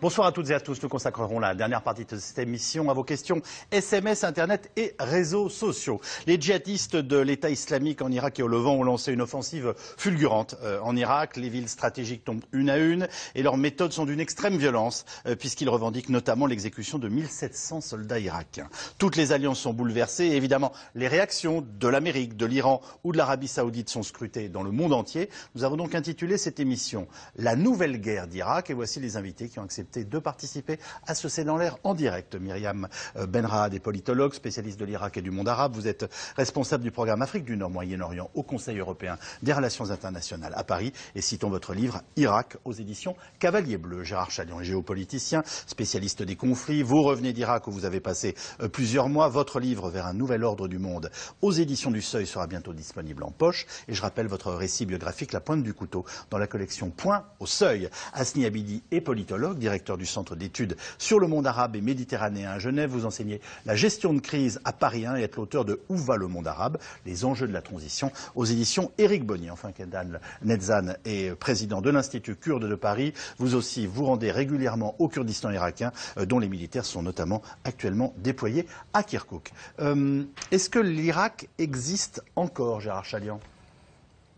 Bonsoir à toutes et à tous. Nous consacrerons la dernière partie de cette émission à vos questions SMS, Internet et réseaux sociaux. Les djihadistes de l'État islamique en Irak et au Levant ont lancé une offensive fulgurante en Irak. Les villes stratégiques tombent une à une et leurs méthodes sont d'une extrême violence puisqu'ils revendiquent notamment l'exécution de 1700 soldats irakiens. Toutes les alliances sont bouleversées et évidemment les réactions de l'Amérique, de l'Iran ou de l'Arabie Saoudite sont scrutées dans le monde entier. Nous avons donc intitulé cette émission « La nouvelle guerre d'Irak » et voici les invités qui ont accepté de participer à ce C'est dans l'air en direct. Myriam Benrahad est politologue, spécialiste de l'Irak et du monde arabe. Vous êtes responsable du programme Afrique du Nord, Moyen-Orient au Conseil européen des relations internationales à Paris. Et citons votre livre Irak aux éditions Cavalier Bleu. Gérard Chalian, géopoliticien, spécialiste des conflits. Vous revenez d'Irak où vous avez passé plusieurs mois. Votre livre Vers un nouvel ordre du monde aux éditions du Seuil sera bientôt disponible en poche. Et je rappelle votre récit biographique La pointe du couteau dans la collection Point au Seuil. Asni Abidi est politologue, directeur du Centre d'études sur le monde arabe et méditerranéen à Genève. Vous enseignez la gestion de crise à Paris 1 et êtes l'auteur de Où va le monde arabe? Les enjeux de la transition aux éditions Éric Bonnier. Enfin, Kendan Netzan est président de l'Institut kurde de Paris. Vous aussi, vous rendez régulièrement au Kurdistan irakien, dont les militaires sont notamment actuellement déployés à Kirkouk. Est-ce que l'Irak existe encore, Gérard Chalian?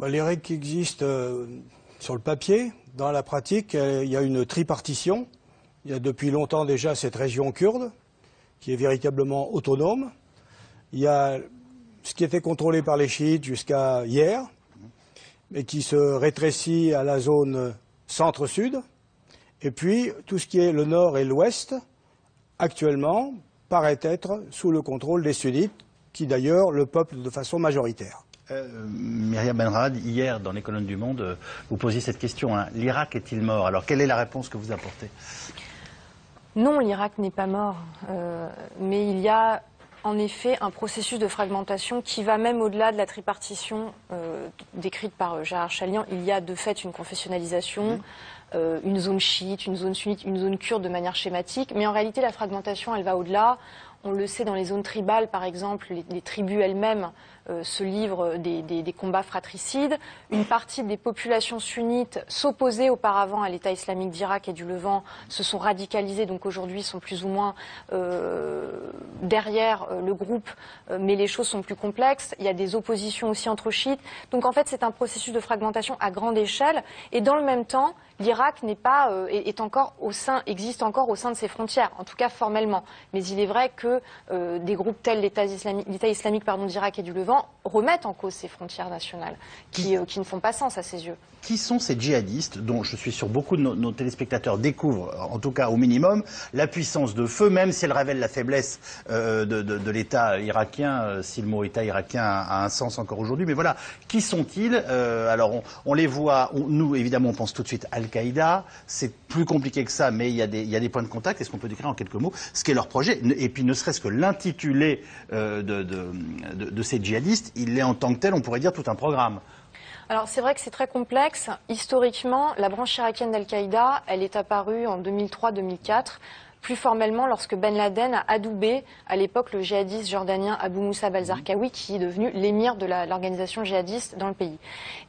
L'Irak existe sur le papier. Dans la pratique, il y a une tripartition. Il y a depuis longtemps déjà cette région kurde, qui est véritablement autonome. Il y a ce qui était contrôlé par les chiites jusqu'à hier, mais qui se rétrécit à la zone centre-sud. Et puis, tout ce qui est le nord et l'ouest, actuellement, paraît être sous le contrôle des sunnites, qui d'ailleurs le peuplent de façon majoritaire. Myriam Benrahad, hier dans les colonnes du Monde, vous posiez cette question, hein. L'Irak est-il mort? Alors quelle est la réponse que vous apportez? Non, l'Irak n'est pas mort, mais il y a en effet un processus de fragmentation qui va même au-delà de la tripartition décrite par Gérard Chalian. Il y a de fait une confessionnalisation, une zone chiite, une zone sunnite, une zone kurde de manière schématique, mais en réalité la fragmentation elle va au-delà. On le sait dans les zones tribales, par exemple, les tribus elles-mêmes se livrent des combats fratricides. Une partie des populations sunnites s'opposaient auparavant à l'État islamique d'Irak et du Levant, se sont radicalisées, donc aujourd'hui sont plus ou moins derrière le groupe, mais les choses sont plus complexes. Il y a des oppositions aussi entre chiites. Donc en fait, c'est un processus de fragmentation à grande échelle. Et dans le même temps, l'Irak n'est pas, existe encore au sein de ses frontières, en tout cas formellement. Mais il est vrai que des groupes tels l'État islamique d'Irak et du Levant remettent en cause ces frontières nationales, qui ne font pas sens à ses yeux. Qui sont ces djihadistes dont je suis sûr beaucoup de nos téléspectateurs découvrent, en tout cas au minimum, la puissance de feu, même si elle révèle la faiblesse de l'État irakien, si le mot État irakien a un sens encore aujourd'hui. Mais voilà, qui sont-ils? Alors on les voit, nous évidemment on pense tout de suite à Al-Qaïda, c'est plus compliqué que ça, mais il y a des points de contact. Est-ce qu'on peut décrire en quelques mots ce qu'est leur projet? Et puis ne serait-ce que l'intitulé de ces djihadistes, il est en tant que tel, on pourrait dire, tout un programme. Alors c'est vrai que c'est très complexe. Historiquement, la branche irakienne d'Al-Qaïda, elle est apparue en 2003-2004. Plus formellement lorsque Ben Laden a adoubé à l'époque le djihadiste jordanien Abu Musab al-Zarqawi qui est devenu l'émir de l'organisation djihadiste dans le pays.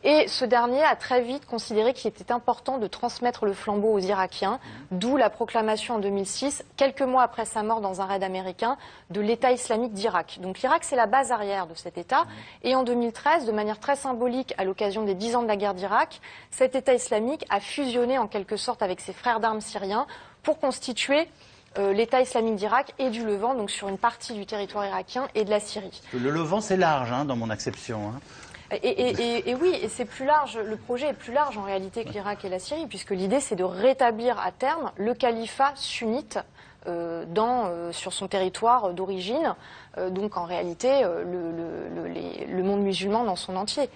Et ce dernier a très vite considéré qu'il était important de transmettre le flambeau aux Irakiens, d'où la proclamation en 2006, quelques mois après sa mort dans un raid américain, de l'État islamique d'Irak. Donc l'Irak c'est la base arrière de cet État et en 2013, de manière très symbolique à l'occasion des 10 ans de la guerre d'Irak, cet État islamique a fusionné en quelque sorte avec ses frères d'armes syriens pour constituer l'État islamique d'Irak et du Levant, donc sur une partie du territoire irakien et de la Syrie. Le Levant, c'est large, hein, dans mon acception. Hein. Et oui, et c'est plus large, le projet est plus large en réalité que l'Irak et la Syrie, puisque l'idée c'est de rétablir à terme le califat sunnite sur son territoire d'origine, donc en réalité le monde musulman dans son entier.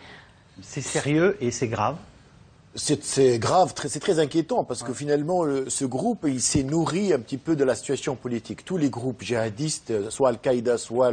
C'est sérieux et c'est grave? C'est grave, c'est très inquiétant parce que finalement ce groupe il s'est nourri un petit peu de la situation politique. Tous les groupes djihadistes, soit Al-Qaïda, soit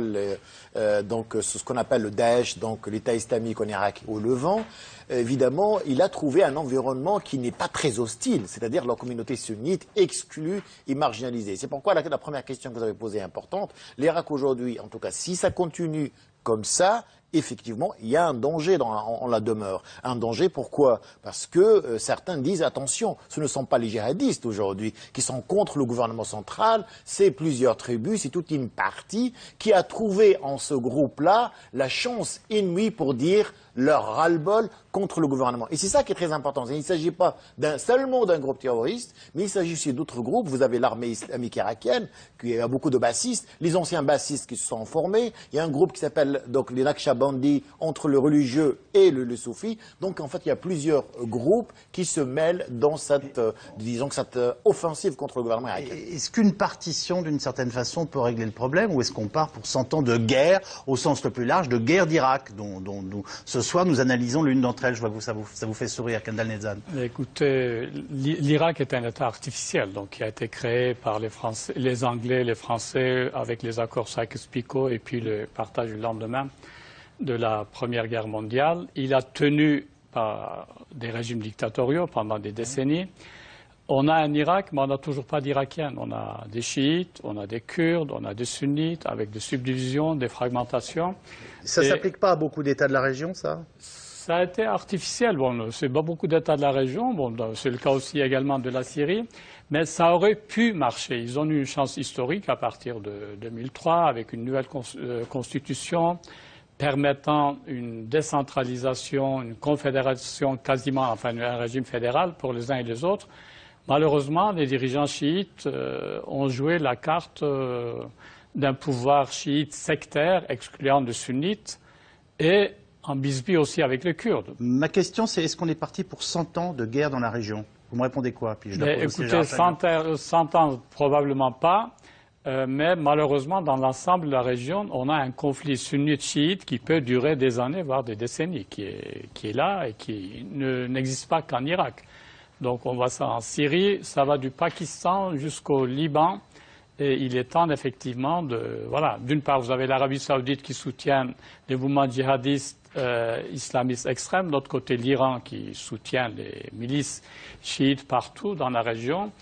ce qu'on appelle le Daesh, donc l'État islamique en Irak au Levant, évidemment, il a trouvé un environnement qui n'est pas très hostile, c'est-à-dire la communauté sunnite exclue et marginalisée. C'est pourquoi la première question que vous avez posée est importante. L'Irak aujourd'hui, en tout cas, si ça continue comme ça, effectivement, il y a un danger en la demeure. Un danger, pourquoi? Parce que certains disent, attention, ce ne sont pas les djihadistes aujourd'hui qui sont contre le gouvernement central, c'est plusieurs tribus, c'est toute une partie qui a trouvé en ce groupe-là la chance inouïe pour dire leur ras-le-bol contre le gouvernement. Et c'est ça qui est très important. Il ne s'agit pas seulement d'un groupe terroriste, mais il s'agit aussi d'autres groupes. Vous avez l'armée islamique irakienne, qui a beaucoup de bassistes, les anciens bassistes qui se sont formés. Il y a un groupe qui s'appelle donc les Naqshbandis, entre le religieux et le soufi. Donc en fait, il y a plusieurs groupes qui se mêlent dans cette, disons, cette offensive contre le gouvernement irakien. Est-ce qu'une partition, d'une certaine façon, peut régler le problème, ou est-ce qu'on part pour 100 ans de guerre, au sens le plus large, de guerre d'Irak, dont ce soir nous analysons l'une d'entre elles? Je vois que ça vous fait sourire, Kendal Nezhan. Écoutez, l'Irak est un État artificiel, donc qui a été créé par les Français, les Anglais, les Français, avec les accords Sykes-Picot et puis le partage du lendemain de la Première Guerre mondiale. Il a tenu par des régimes dictatoriaux pendant des décennies. On a un Irak, mais on n'a toujours pas d'Irakiens. On a des chiites, on a des Kurdes, on a des sunnites, avec des subdivisions, des fragmentations. Ça ne s'applique pas à beaucoup d'États de la région, ça? Ça a été artificiel. Bon, c'est pas beaucoup d'États de la région. Bon, c'est le cas aussi également de la Syrie. Mais ça aurait pu marcher. Ils ont eu une chance historique à partir de 2003 avec une nouvelle constitution permettant une décentralisation, une confédération quasiment, enfin un régime fédéral pour les uns et les autres. Malheureusement, les dirigeants chiites ont joué la carte d'un pouvoir chiite sectaire, excluant de sunnites, et en bisbille aussi avec les Kurdes. Ma question, c'est est-ce qu'on est parti pour 100 ans de guerre dans la région? Vous me répondez quoi? Puis je écoutez, 100 ans, probablement pas. Mais malheureusement, dans l'ensemble de la région, on a un conflit sunnite-chiite qui peut durer des années, voire des décennies, qui est là et qui n'existe pas qu'en Irak. Donc on voit ça en Syrie, ça va du Pakistan jusqu'au Liban. Et il est temps effectivement de... Voilà, d'une part, vous avez l'Arabie saoudite qui soutient les mouvements djihadistes islamistes extrêmes. De l'autre côté, l'Iran qui soutient les milices chiites partout dans la région.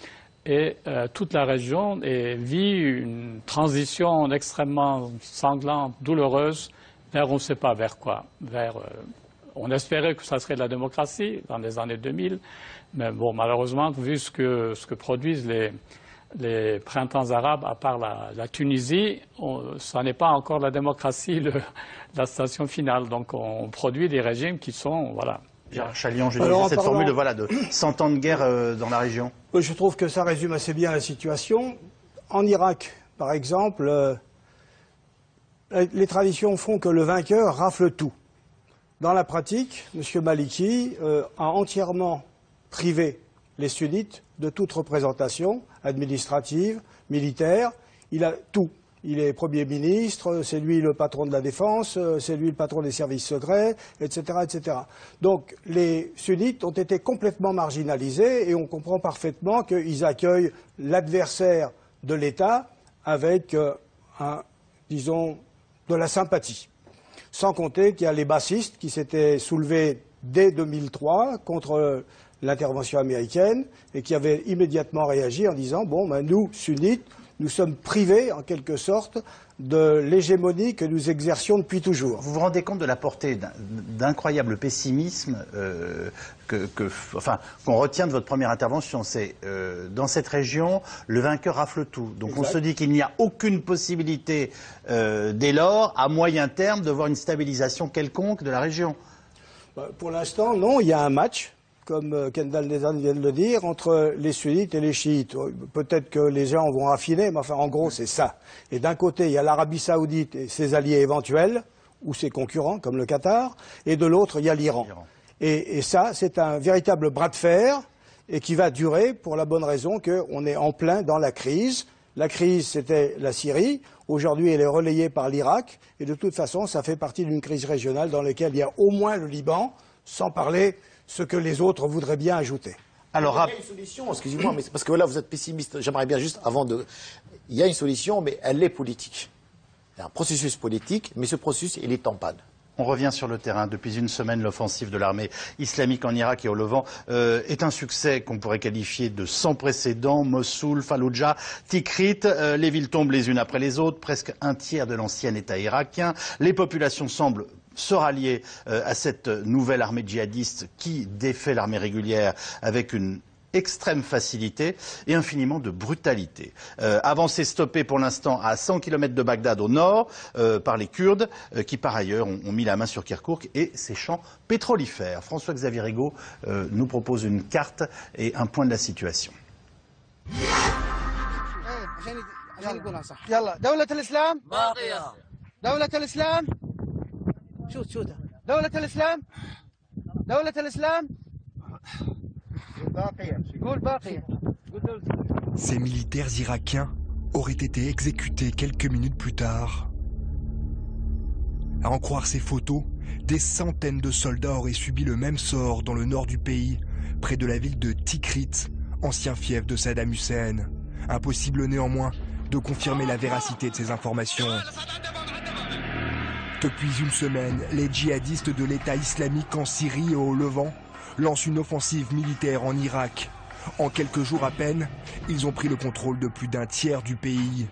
Et toute la région vit une transition extrêmement sanglante, douloureuse, vers on ne sait pas vers quoi. On espérait que ça serait de la démocratie dans les années 2000, mais bon, malheureusement, vu ce que produisent les printemps arabes, à part la Tunisie, ça n'est pas encore la démocratie, la station finale. Donc on produit des régimes qui sont, voilà. Gérard Chaliand, je disais cette formule de 100 ans de guerre dans la région. Je trouve que ça résume assez bien la situation. En Irak, par exemple, les traditions font que le vainqueur rafle tout. Dans la pratique, M. Maliki a entièrement privé les sunnites de toute représentation administrative, militaire. Il a tout. Il est Premier ministre, c'est lui le patron de la défense, c'est lui le patron des services secrets, etc., etc. Donc les sunnites ont été complètement marginalisés et on comprend parfaitement qu'ils accueillent l'adversaire de l'État avec, disons, de la sympathie. Sans compter qu'il y a les bassistes qui s'étaient soulevés dès 2003 contre l'intervention américaine et qui avaient immédiatement réagi en disant « Bon, ben, nous, sunnites, nous sommes privés, en quelque sorte, de l'hégémonie que nous exercions depuis toujours. » Vous vous rendez compte de la portée d'incroyable pessimisme qu'on retient de votre première intervention. C'est dans cette région, le vainqueur rafle tout. Donc exact. On se dit qu'il n'y a aucune possibilité, dès lors, à moyen terme, de voir une stabilisation quelconque de la région. Pour l'instant, non. Il y a un match, comme Kendal Nezhan vient de le dire, entre les sunnites et les chiites. Peut-être que les gens vont raffiner, mais enfin, en gros, c'est ça. Et d'un côté, il y a l'Arabie saoudite et ses alliés éventuels, ou ses concurrents, comme le Qatar, et de l'autre, il y a l'Iran. Et ça, c'est un véritable bras de fer, et qui va durer pour la bonne raison qu'on est en plein dans la crise. La crise, c'était la Syrie. Aujourd'hui, elle est relayée par l'Irak. Et de toute façon, ça fait partie d'une crise régionale dans laquelle il y a au moins le Liban, sans parler ce que les autres voudraient bien ajouter. Alors, il y a une solution, excusez-moi, mais c'est parce que là, vous êtes pessimiste. J'aimerais bien juste, avant de... Il y a une solution, mais elle est politique. Il y a un processus politique, mais ce processus, il est en panne. On revient sur le terrain. Depuis une semaine, l'offensive de l'armée islamique en Irak et au Levant est un succès qu'on pourrait qualifier de sans précédent. Mossoul, Falloujah, Tikrit, les villes tombent les unes après les autres, presque un tiers de l'ancien État irakien. Les populations semblent se rallier à cette nouvelle armée djihadiste qui défait l'armée régulière avec une extrême facilité et infiniment de brutalité. Avancée stoppée pour l'instant à 100 km de Bagdad au nord par les Kurdes qui par ailleurs ont mis la main sur Kirkouk et ses champs pétrolifères. François-Xavier Rigaud nous propose une carte et un point de la situation. Ces militaires irakiens auraient été exécutés quelques minutes plus tard. À en croire ces photos, des centaines de soldats auraient subi le même sort dans le nord du pays, près de la ville de Tikrit, ancien fief de Saddam Hussein. Impossible néanmoins de confirmer la véracité de ces informations. Depuis une semaine, les djihadistes de l'État islamique en Syrie et au Levant lancent une offensive militaire en Irak. En quelques jours à peine, ils ont pris le contrôle de plus d'un tiers du pays.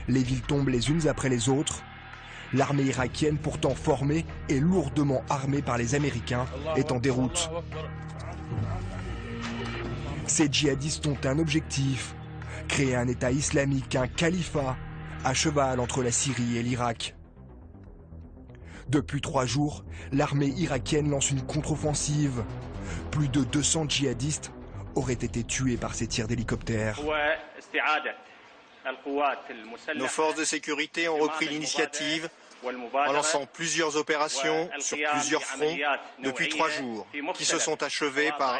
Les villes tombent les unes après les autres. L'armée irakienne, pourtant formée et lourdement armée par les Américains, est en déroute. Ces djihadistes ont un objectif, créer un État islamique, un califat, à cheval entre la Syrie et l'Irak. Depuis 3 jours, l'armée irakienne lance une contre-offensive. Plus de 200 djihadistes auraient été tués par ces tirs d'hélicoptères. Nos forces de sécurité ont repris l'initiative en lançant plusieurs opérations sur plusieurs fronts depuis 3 jours, qui se sont achevées par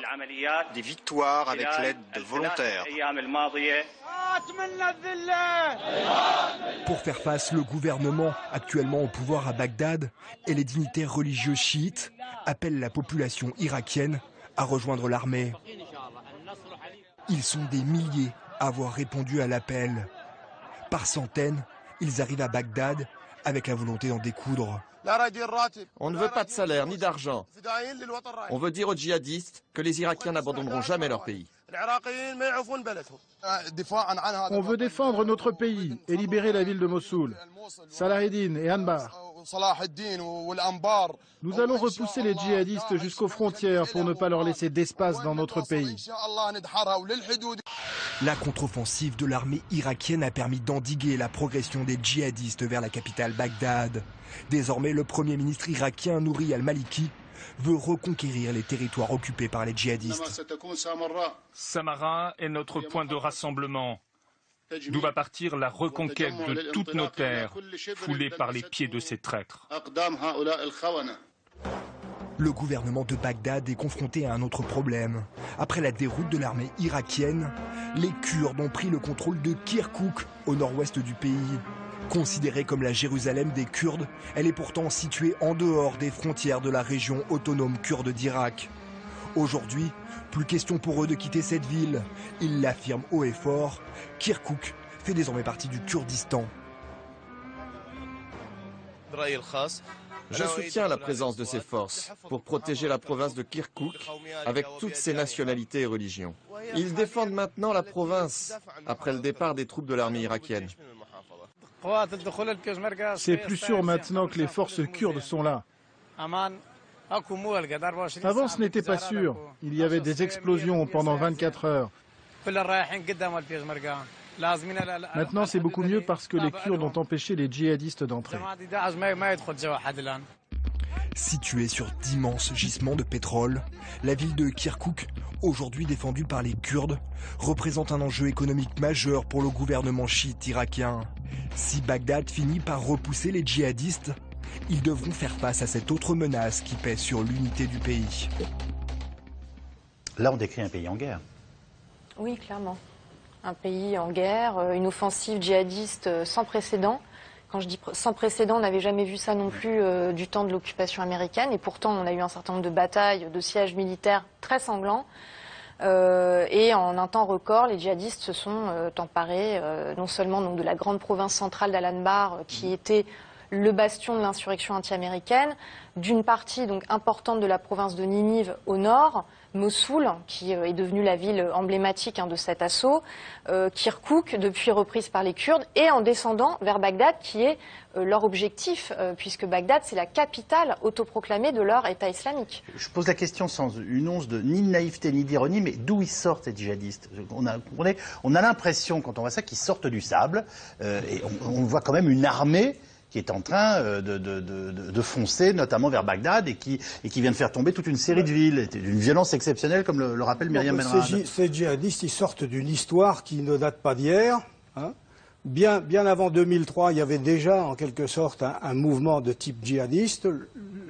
des victoires avec l'aide de volontaires. Pour faire face, le gouvernement, actuellement au pouvoir à Bagdad, et les dignitaires religieux chiites appellent la population irakienne à rejoindre l'armée. Ils sont des milliers à avoir répondu à l'appel. Par centaines, ils arrivent à Bagdad avec la volonté d'en découdre. On ne veut pas de salaire ni d'argent. On veut dire aux djihadistes que les Irakiens n'abandonneront jamais leur pays. On veut défendre notre pays et libérer la ville de Mossoul, Salaheddin et Anbar. Nous allons repousser les djihadistes jusqu'aux frontières pour ne pas leur laisser d'espace dans notre pays. La contre-offensive de l'armée irakienne a permis d'endiguer la progression des djihadistes vers la capitale Bagdad. Désormais, le Premier ministre irakien Nouri al-Maliki veut reconquérir les territoires occupés par les djihadistes. Samarra est notre point de rassemblement, d'où va partir la reconquête de toutes nos terres, foulées par les pieds de ces traîtres. Le gouvernement de Bagdad est confronté à un autre problème. Après la déroute de l'armée irakienne, les Kurdes ont pris le contrôle de Kirkouk, au nord-ouest du pays. Considérée comme la Jérusalem des Kurdes, elle est pourtant située en dehors des frontières de la région autonome kurde d'Irak. Aujourd'hui, plus question pour eux de quitter cette ville. Ils l'affirment haut et fort, Kirkouk fait désormais partie du Kurdistan. Je soutiens la présence de ces forces pour protéger la province de Kirkouk avec toutes ses nationalités et religions. Ils défendent maintenant la province après le départ des troupes de l'armée irakienne. C'est plus sûr maintenant que les forces kurdes sont là. Avant, ce n'était pas sûr. Il y avait des explosions pendant 24 heures. Maintenant, c'est beaucoup mieux parce que les Kurdes ont empêché les djihadistes d'entrer. Située sur d'immenses gisements de pétrole, la ville de Kirkouk, aujourd'hui défendue par les Kurdes, représente un enjeu économique majeur pour le gouvernement chiite irakien. Si Bagdad finit par repousser les djihadistes, ils devront faire face à cette autre menace qui pèse sur l'unité du pays. Là, on décrit un pays en guerre. Oui, clairement. Un pays en guerre, une offensive djihadiste sans précédent. Quand je dis sans précédent, on n'avait jamais vu ça non plus du temps de l'occupation américaine. Et pourtant, on a eu un certain nombre de batailles, de sièges militaires très sanglants. Et en un temps record, les djihadistes se sont emparés non seulement donc, de la grande province centrale d'Al-Anbar, qui était le bastion de l'insurrection anti-américaine, d'une partie donc importante de la province de Ninive au nord, Mossoul, qui est devenue la ville emblématique de cet assaut, Kirkouk, depuis reprise par les Kurdes, et en descendant vers Bagdad, qui est leur objectif, puisque Bagdad, c'est la capitale autoproclamée de leur État islamique. Je pose la question sans une once de ni de naïveté ni d'ironie, mais d'où ils sortent ces djihadistes? On a l'impression, quand on voit ça, qu'ils sortent du sable, et on voit quand même une armée qui est en train de foncer, notamment vers Bagdad, et qui vient de faire tomber toute une série de villes, d'une violence exceptionnelle, comme le rappelle Myriam Benrahad. Ces djihadistes, ils sortent d'une histoire qui ne date pas d'hier. Hein. Bien avant 2003, il y avait déjà, en quelque sorte, un mouvement de type djihadiste.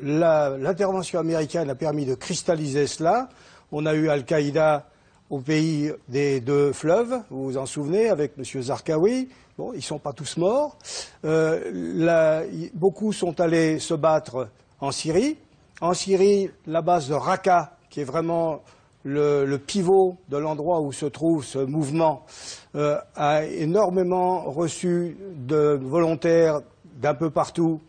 L'intervention américaine a permis de cristalliser cela. On a eu Al-Qaïda au pays des deux fleuves, vous vous en souvenez, avec M. Zarqawi. Bon, ils ne sont pas tous morts. Beaucoup sont allés se battre en Syrie. En Syrie, la base de Raqqa, qui est vraiment le pivot de l'endroit où se trouve ce mouvement, a énormément reçu de volontaires d'un peu partout.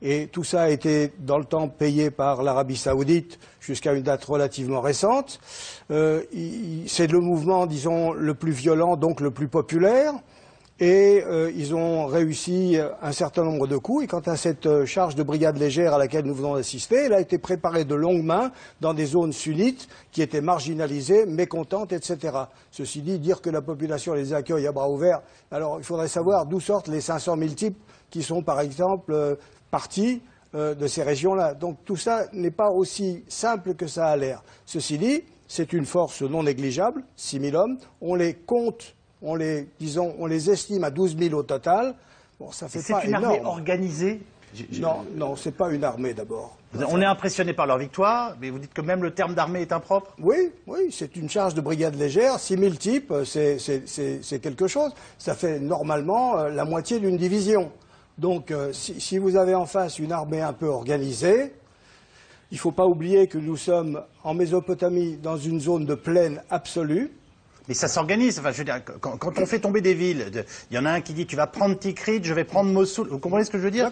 Et tout ça a été, dans le temps, payé par l'Arabie Saoudite jusqu'à une date relativement récente. C'est le mouvement, disons, le plus violent, donc le plus populaire. Et ils ont réussi un certain nombre de coups. Et quant à cette charge de brigade légère à laquelle nous venons d'assister, elle a été préparée de longue main dans des zones sunnites qui étaient marginalisées, mécontentes, etc. Ceci dit, dire que la population les accueille à bras ouverts, alors il faudrait savoir d'où sortent les 500 000 types qui sont, par exemple, partis de ces régions-là. Donc tout ça n'est pas aussi simple que ça a l'air. Ceci dit, c'est une force non négligeable, 6 000 hommes. On les compte. On les estime à 12 000 au total. Bon, ça fait pas énorme. C'est une armée organisée? Non, c'est pas une armée d'abord. On est impressionné par leur victoire, mais vous dites que même le terme d'armée est impropre? Oui, c'est une charge de brigade légère. 6 000 types, c'est quelque chose. Ça fait normalement la moitié d'une division. Donc, si vous avez en face une armée un peu organisée, il ne faut pas oublier que nous sommes en Mésopotamie dans une zone de plaine absolue. Mais ça s'organise. Enfin, je veux dire, quand on fait tomber des villes, il y en a un qui dit tu vas prendre Tikrit, je vais prendre Mossoul. Vous comprenez ce que je veux dire?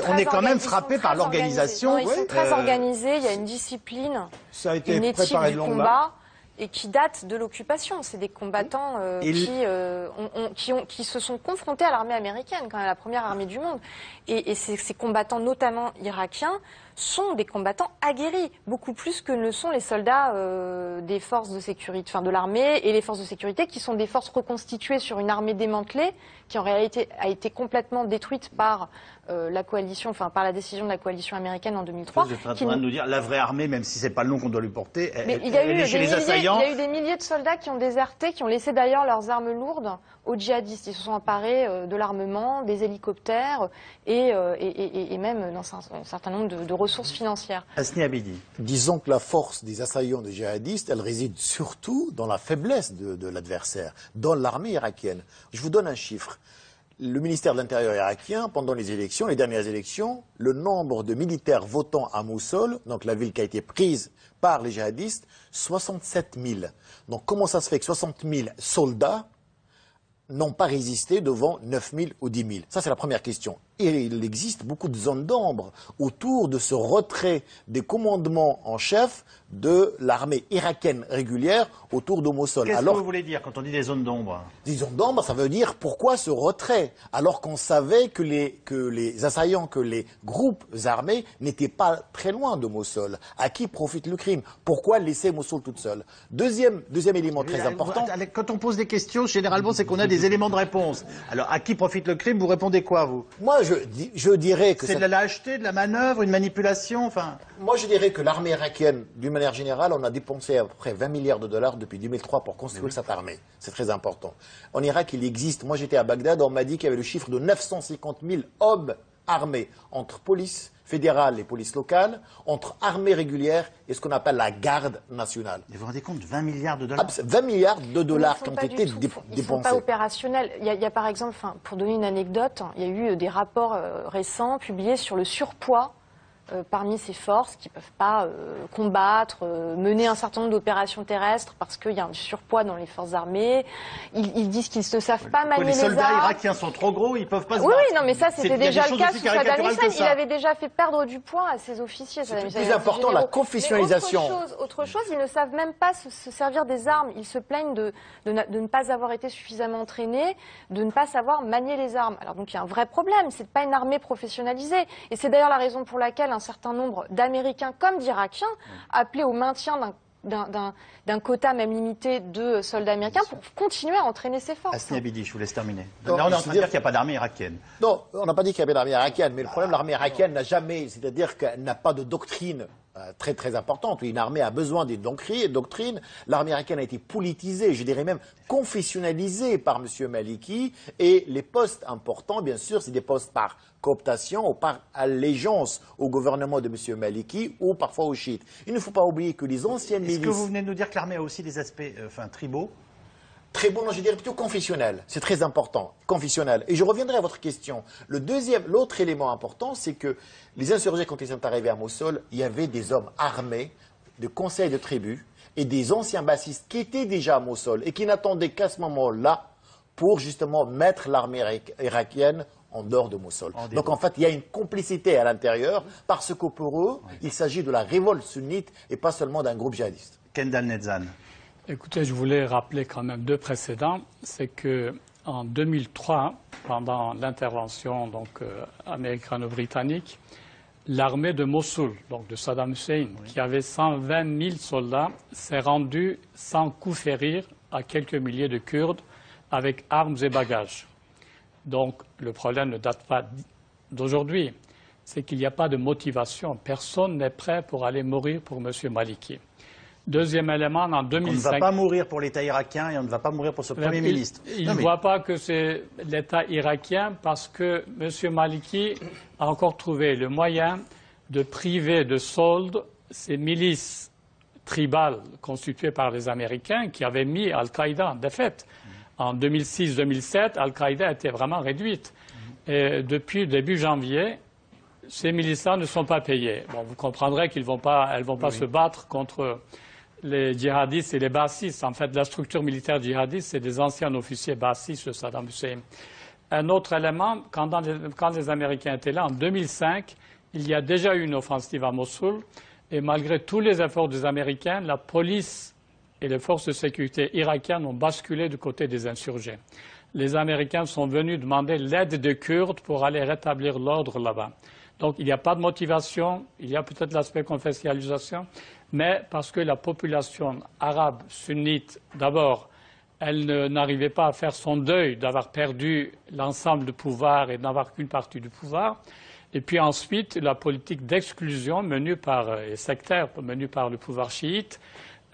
On est quand même frappé par l'organisation. Ils sont très organisés. Il y a une discipline, ça a été une éthique préparé du de longue combat. main. Et qui datent de l'occupation. C'est des combattants qui se sont confrontés à l'armée américaine, quand même la première armée du monde. Et ces combattants, notamment irakiens, sont des combattants aguerris, beaucoup plus que ne sont les soldats des forces de sécurité, enfin de l'armée et les forces de sécurité, qui sont des forces reconstituées sur une armée démantelée, qui en réalité a été complètement détruite par la coalition, enfin par la décision de la coalition américaine en 2003. Vous êtes en train de nous dire la vraie armée, même si c'est pas le nom qu'on doit lui porter, elle il y est chez les assaillants. Il y a eu des milliers de soldats qui ont déserté, qui ont laissé d'ailleurs leurs armes lourdes aux djihadistes. Ils se sont emparés de l'armement, des hélicoptères et même dans un certain nombre de ressources financières. Hasni Abidi. Disons que la force des assaillants des djihadistes, elle réside surtout dans la faiblesse de l'adversaire, dans l'armée irakienne. Je vous donne un chiffre. Le ministère de l'Intérieur irakien, pendant les élections, les dernières élections, le nombre de militaires votant à Mossoul, donc la ville qui a été prise par les djihadistes, 67 000. Donc comment ça se fait que 60 000 soldats n'ont pas résisté devant 9 000 ou 10 000? Ça, c'est la première question. Et il existe beaucoup de zones d'ombre autour de ce retrait des commandements en chef de l'armée irakienne régulière autour de Mossoul. Qu'est-ce que vous voulez dire quand on dit des zones d'ombre? Des zones d'ombre, ça veut dire pourquoi ce retrait? Alors qu'on savait que les assaillants, que les groupes armés n'étaient pas très loin de Mossoul. À qui profite le crime? Pourquoi laisser Mossoul toute seule? Deuxième élément très important. Quand on pose des questions, généralement, c'est qu'on a des éléments de réponse. Alors, à qui profite le crime? Vous répondez quoi, vous? Moi, je dirais que c'est de la lâcheté, de la manœuvre, une manipulation, enfin. Moi, je dirais que l'armée irakienne, d'une manière générale, on a dépensé à peu près 20 milliards de dollars depuis 2003 pour construire cette armée. C'est très important. En Irak, il existe. Moi, j'étais à Bagdad, on m'a dit qu'il y avait le chiffre de 950 000 hommes armés entre police fédérale et police locale, entre armée régulière et ce qu'on appelle la garde nationale. Et vous vous rendez compte, 20 milliards de dollars? 20 milliards de dollars qui ont été dépensés. Ils ne sont pas opérationnels. Il y a par exemple, pour donner une anecdote, il y a eu des rapports récents publiés sur le surpoids parmi ces forces qui ne peuvent pas combattre, mener un certain nombre d'opérations terrestres parce qu'il y a un surpoids dans les forces armées. Ils disent qu'ils ne savent pas manier les armes. Les soldats irakiens sont trop gros, ils ne peuvent pas se battre. Oui, non, mais ça, c'était déjà le cas sous Saddam Hussein. Il avait déjà fait perdre du poids à ses officiers. C'est plus important, la confessionnalisation. Autre chose, ils ne savent même pas se servir des armes. Ils se plaignent de ne pas avoir été suffisamment entraînés, de ne pas savoir manier les armes. Alors donc il y a un vrai problème, c'est pas une armée professionnalisée. Et c'est d'ailleurs la raison pour laquelle un certain nombre d'Américains comme d'Irakiens appelaient au maintien d'un quota même limité de soldats américains pour continuer à entraîner ces forces. Asni Abidi, je vous laisse terminer. Là, on est en train de dire qu'il n'y a pas d'armée irakienne. Non, on n'a pas dit qu'il y avait d'armée irakienne, mais le problème, l'armée irakienne n'a jamais, c'est-à-dire qu'elle n'a pas de doctrine très très importante. Une armée a besoin d'une doctrine. L'armée irakienne a été politisée, je dirais même confessionnalisée par M. Maliki, et les postes importants, bien sûr, c'est des postes par cooptation ou par allégeance au gouvernement de M. Maliki ou parfois aux chiites. Il ne faut pas oublier que les anciennes milices... Est-ce que vous venez de nous dire que l'armée a aussi des aspects tribaux? Très bon, non, je dirais plutôt confessionnel. C'est très important, confessionnel. Et je reviendrai à votre question. L'autre élément important, c'est que les insurgés, quand ils sont arrivés à Mossoul, il y avait des hommes armés, de conseils de tribus, et des anciens bassistes qui étaient déjà à Mossoul et qui n'attendaient qu'à ce moment-là pour justement mettre l'armée irakienne en dehors de Mossoul. Donc en fait, il y a une complicité à l'intérieur parce que pour eux, il s'agit de la révolte sunnite et pas seulement d'un groupe djihadiste. Kendal Nedzan. Écoutez, je voulais rappeler quand même deux précédents. C'est qu'en 2003, pendant l'intervention américano-britannique, l'armée de Mossoul, donc de Saddam Hussein, qui avait 120 000 soldats, s'est rendue sans coup férir à quelques milliers de Kurdes avec armes et bagages. Donc le problème ne date pas d'aujourd'hui. C'est qu'il n'y a pas de motivation. Personne n'est prêt pour aller mourir pour M. Maliki. Deuxième élément, en 2005... On ne va pas mourir pour l'État irakien et on ne va pas mourir pour ce Premier ministre. Il ne voit pas que c'est l'État irakien parce que M. Maliki a encore trouvé le moyen de priver de solde ces milices tribales constituées par les Américains qui avaient mis Al-Qaïda en défaite. En 2006-2007, Al-Qaïda était vraiment réduite. Et depuis début janvier, ces milices-là ne sont pas payées. Bon, vous comprendrez qu'elles ne vont pas se battre contre les djihadistes et les bassistes. En fait, la structure militaire djihadiste, c'est des anciens officiers bassistes de Saddam Hussein. Un autre élément, quand les Américains étaient là, en 2005, il y a déjà eu une offensive à Mossoul. Et malgré tous les efforts des Américains, la police et les forces de sécurité irakiennes ont basculé du côté des insurgés. Les Américains sont venus demander l'aide des Kurdes pour aller rétablir l'ordre là-bas. Donc il n'y a pas de motivation, il y a peut-être l'aspect confessionnalisation, mais parce que la population arabe sunnite, d'abord, elle n'arrivait pas à faire son deuil d'avoir perdu l'ensemble du pouvoir et d'avoir qu'une partie du pouvoir. Et puis ensuite, la politique d'exclusion menée par les sectaires, menée par le pouvoir chiite,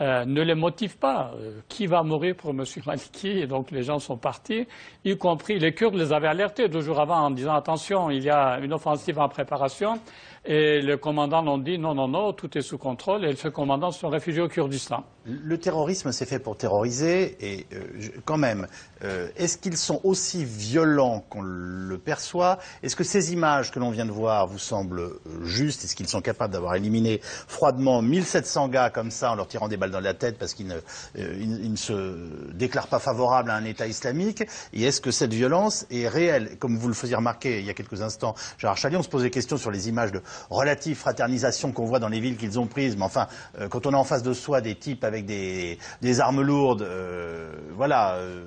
ne les motive pas. Qui va mourir pour M. Maliki? Et donc les gens sont partis, y compris les Kurdes les avaient alertés 2 jours avant en disant attention, il y a une offensive en préparation. Et le commandant l'ont dit non, non, non, tout est sous contrôle et ce commandant se sont réfugiés au Kurdistan. Le terrorisme, c'est fait pour terroriser et quand même, est-ce qu'ils sont aussi violents qu'on le perçoit? Est-ce que ces images que l'on vient de voir vous semblent justes? Est-ce qu'ils sont capables d'avoir éliminé froidement 1700 gars comme ça en leur tirant des balles dans la tête parce qu'ils ne se déclarent pas favorables à un État islamique? Et est-ce que cette violence est réelle? Comme vous le faisiez remarquer il y a quelques instants, Gérard Chalier, on se pose des questions sur les images de relative fraternisation qu'on voit dans les villes qu'ils ont prises. Mais enfin, quand on a en face de soi des types avec des armes lourdes,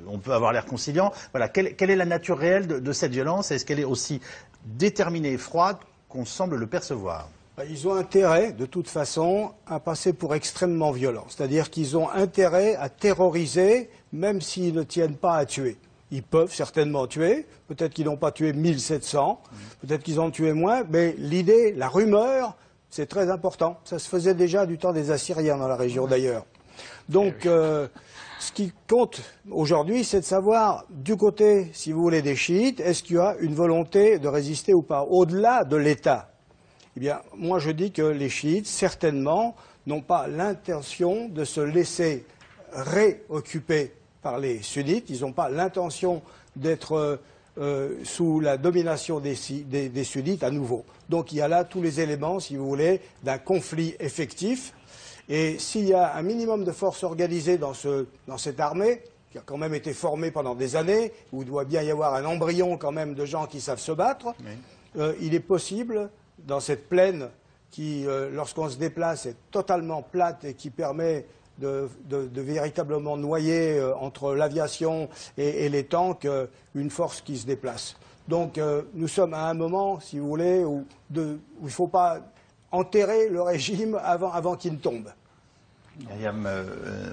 on peut avoir l'air conciliant. Voilà, quelle est la nature réelle de cette violence? Est-ce qu'elle est aussi déterminée et froide qu'on semble le percevoir? Ils ont intérêt, de toute façon, à passer pour extrêmement violents. C'est-à-dire qu'ils ont intérêt à terroriser, même s'ils ne tiennent pas à tuer. Ils peuvent certainement tuer, peut-être qu'ils n'ont pas tué 1700, peut-être qu'ils en ont tué moins, mais l'idée, la rumeur, c'est très important. Ça se faisait déjà du temps des Assyriens dans la région d'ailleurs. Donc, ce qui compte aujourd'hui, c'est de savoir, du côté, si vous voulez, des chiites, est-ce qu'il y a une volonté de résister ou pas, au-delà de l'État? Eh bien, moi je dis que les chiites, certainement, n'ont pas l'intention de se laisser réoccuper par les sunnites. Ils n'ont pas l'intention d'être sous la domination des sunnites à nouveau. Donc il y a là tous les éléments, si vous voulez, d'un conflit effectif. Et s'il y a un minimum de force organisée dans cette armée, qui a quand même été formée pendant des années, où il doit bien y avoir un embryon quand même de gens qui savent se battre, il est possible, dans cette plaine qui, lorsqu'on se déplace, est totalement plate et qui permet de véritablement noyer entre l'aviation et les tanks une force qui se déplace. Donc nous sommes à un moment, si vous voulez, où il ne faut pas enterrer le régime avant qu'il ne tombe. Myriam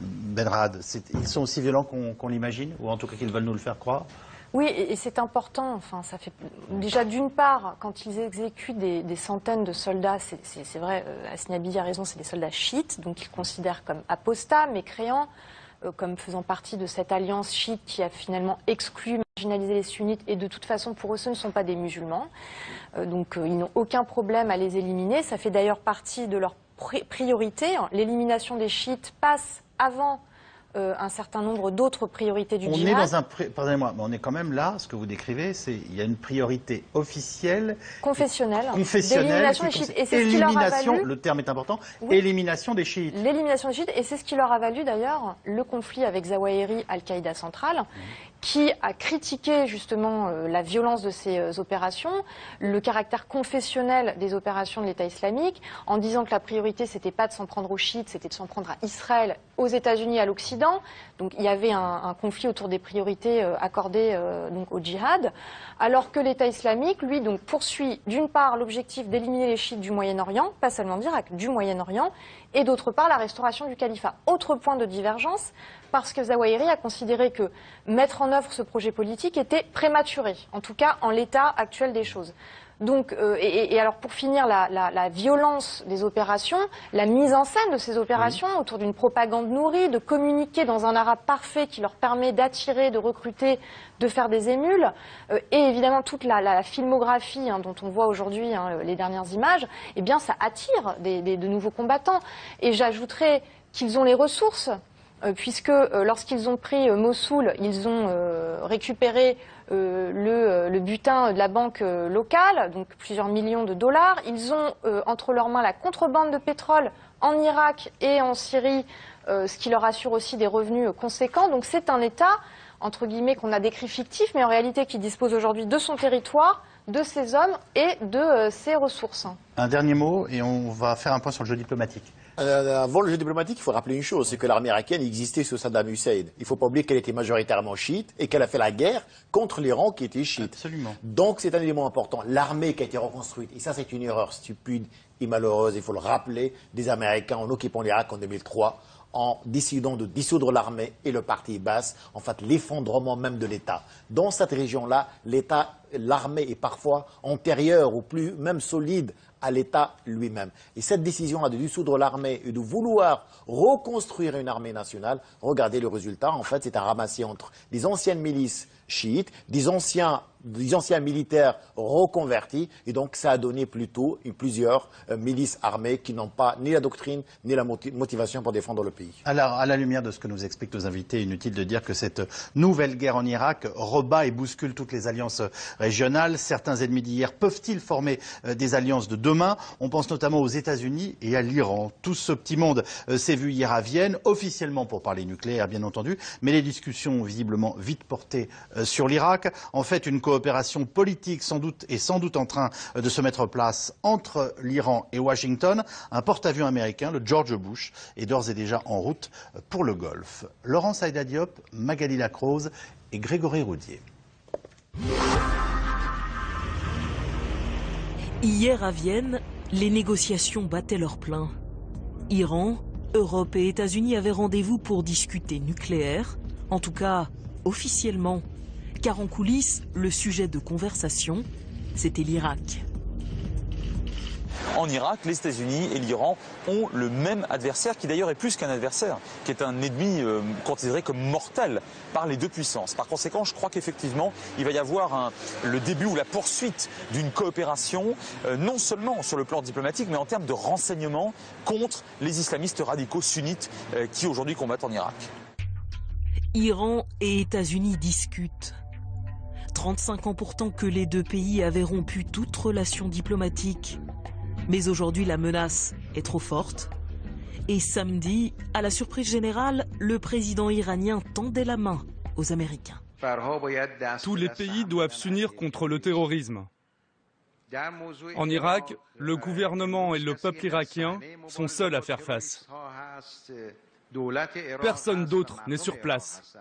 Benrad, ils sont aussi violents qu'on l'imagine, ou en tout cas qu'ils veulent nous le faire croire? Oui, et c'est important. Enfin, ça fait déjà d'une part, quand ils exécutent des centaines de soldats, c'est vrai, Asniabi a raison, c'est des soldats chiites, donc ils considèrent comme apostats, mécréants, comme faisant partie de cette alliance chiite qui a finalement exclu, marginalisé les sunnites, et de toute façon, pour eux, ce ne sont pas des musulmans. Donc ils n'ont aucun problème à les éliminer. Ça fait d'ailleurs partie de leur priorité. L'élimination des chiites passe avant un certain nombre d'autres priorités du djihad. On est dans un... Pardonnez-moi, mais on est quand même là, ce que vous décrivez, il y a une priorité officielle... Confessionnelle. D'élimination des chiites. Et c'est ce qui leur a valu... Le terme est important, oui, élimination des chiites. L'élimination des chiites, et c'est ce qui leur a valu d'ailleurs le conflit avec Zawahiri, Al-Qaïda centrale, qui a critiqué justement la violence de ces opérations, le caractère confessionnel des opérations de l'État islamique, en disant que la priorité, c'était pas de s'en prendre aux chiites, c'était de s'en prendre à Israël, aux États-Unis, à l'Occident. Donc il y avait un conflit autour des priorités accordées donc au djihad, alors que l'État islamique, lui, donc poursuit d'une part l'objectif d'éliminer les chiites du Moyen-Orient, pas seulement d'Irak, du Moyen-Orient, et d'autre part la restauration du califat. Autre point de divergence, parce que Zawahiri a considéré que mettre en œuvre ce projet politique était prématuré, en tout cas en l'état actuel des choses. Donc, et alors pour finir, la violence des opérations, la mise en scène de ces opérations autour d'une propagande nourrie, de communiquer dans un arabe parfait qui leur permet d'attirer, de recruter, de faire des émules, et évidemment toute la filmographie dont on voit aujourd'hui les dernières images, eh bien ça attire de nouveaux combattants. Et j'ajouterais qu'ils ont les ressources, puisque lorsqu'ils ont pris Mossoul, ils ont récupéré le butin de la banque locale, donc plusieurs millions de dollars. Ils ont entre leurs mains la contrebande de pétrole en Irak et en Syrie, ce qui leur assure aussi des revenus conséquents. Donc c'est un État, entre guillemets, qu'on a décrit fictif, mais en réalité qui dispose aujourd'hui de son territoire, de ses hommes et de ses ressources. Un dernier mot et on va faire un point sur le jeu diplomatique. Avant le jeu diplomatique, il faut rappeler une chose, c'est que l'armée irakienne existait sous Saddam Hussein. Il ne faut pas oublier qu'elle était majoritairement chiite et qu'elle a fait la guerre contre l'Iran qui était chiite. Absolument. Donc c'est un élément important. L'armée qui a été reconstruite, et ça c'est une erreur stupide et malheureuse, il faut le rappeler, des Américains en occupant l'Irak en 2003, en décidant de dissoudre l'armée et le parti Baas, en fait l'effondrement même de l'État. Dans cette région-là, l'armée est parfois antérieure ou plus même solide à l'État lui-même. Et cette décision-là de dissoudre l'armée et de vouloir reconstruire une armée nationale, regardez le résultat, en fait c'est un ramassis entre des anciennes milices chiites, des anciens militaires reconvertis, et donc ça a donné plutôt plusieurs milices armées qui n'ont pas ni la doctrine ni la motivation pour défendre le pays. Alors, à la lumière de ce que nous expliquent nos invités, inutile de dire que cette nouvelle guerre en Irak rebat et bouscule toutes les alliances régionales. Certains ennemis d'hier peuvent-ils former des alliances de demain? On pense notamment aux États-Unis et à l'Iran. Tout ce petit monde s'est vu hier à Vienne, officiellement pour parler nucléaire, bien entendu, mais les discussions ont visiblement vite porté sur l'Irak. En fait, une coopération politique sans doute en train de se mettre en place entre l'Iran et Washington. Un porte-avions américain, le George Bush, est d'ores et déjà en route pour le Golfe. Laurence Aïda Diop, Magali Lacrose et Grégory Roudier. Hier à Vienne, les négociations battaient leur plein. Iran, Europe et États-Unis avaient rendez-vous pour discuter nucléaire, en tout cas officiellement. Car en coulisses, le sujet de conversation, c'était l'Irak. En Irak, les États-Unis et l'Iran ont le même adversaire, qui d'ailleurs est plus qu'un adversaire, qui est un ennemi considéré comme mortel par les deux puissances. Par conséquent, je crois qu'effectivement, il va y avoir le début ou la poursuite d'une coopération, non seulement sur le plan diplomatique, mais en termes de renseignement contre les islamistes radicaux sunnites qui aujourd'hui combattent en Irak. Iran et États-Unis discutent. 35 ans pourtant que les deux pays avaient rompu toute relation diplomatique. Mais aujourd'hui, la menace est trop forte. Et samedi, à la surprise générale, le président iranien tendait la main aux Américains. Tous les pays doivent s'unir contre le terrorisme. En Irak, le gouvernement et le peuple irakien sont seuls à faire face. Personne d'autre n'est sur place.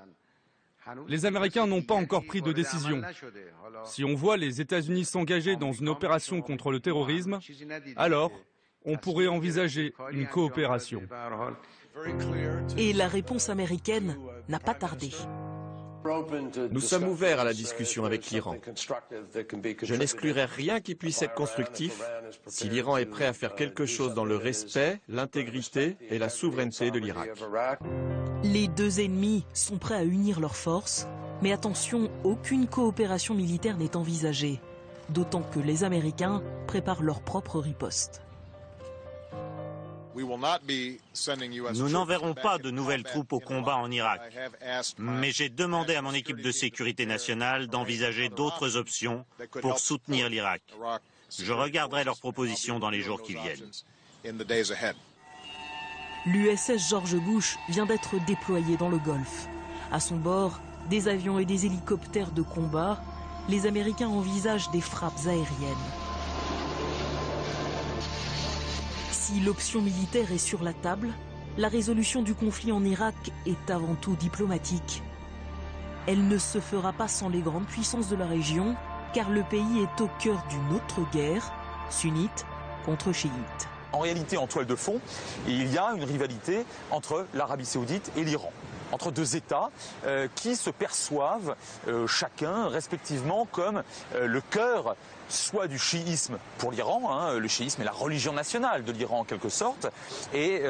Les Américains n'ont pas encore pris de décision. Si on voit les États-Unis s'engager dans une opération contre le terrorisme, alors on pourrait envisager une coopération. Et la réponse américaine n'a pas tardé. Nous sommes ouverts à la discussion avec l'Iran. Je n'exclurai rien qui puisse être constructif si l'Iran est prêt à faire quelque chose dans le respect, l'intégrité et la souveraineté de l'Irak. Les deux ennemis sont prêts à unir leurs forces, mais attention, aucune coopération militaire n'est envisagée, d'autant que les Américains préparent leur propre riposte. Nous n'enverrons pas de nouvelles troupes au combat en Irak, mais j'ai demandé à mon équipe de sécurité nationale d'envisager d'autres options pour soutenir l'Irak. Je regarderai leurs propositions dans les jours qui viennent. L'USS George Bush vient d'être déployé dans le Golfe. À son bord, des avions et des hélicoptères de combat, les Américains envisagent des frappes aériennes. Si l'option militaire est sur la table, la résolution du conflit en Irak est avant tout diplomatique. Elle ne se fera pas sans les grandes puissances de la région, car le pays est au cœur d'une autre guerre, sunnite contre chiite. En réalité, en toile de fond, il y a une rivalité entre l'Arabie saoudite et l'Iran. Entre deux États qui se perçoivent chacun respectivement comme le cœur soit du chiisme pour l'Iran, le chiisme est la religion nationale de l'Iran en quelque sorte, et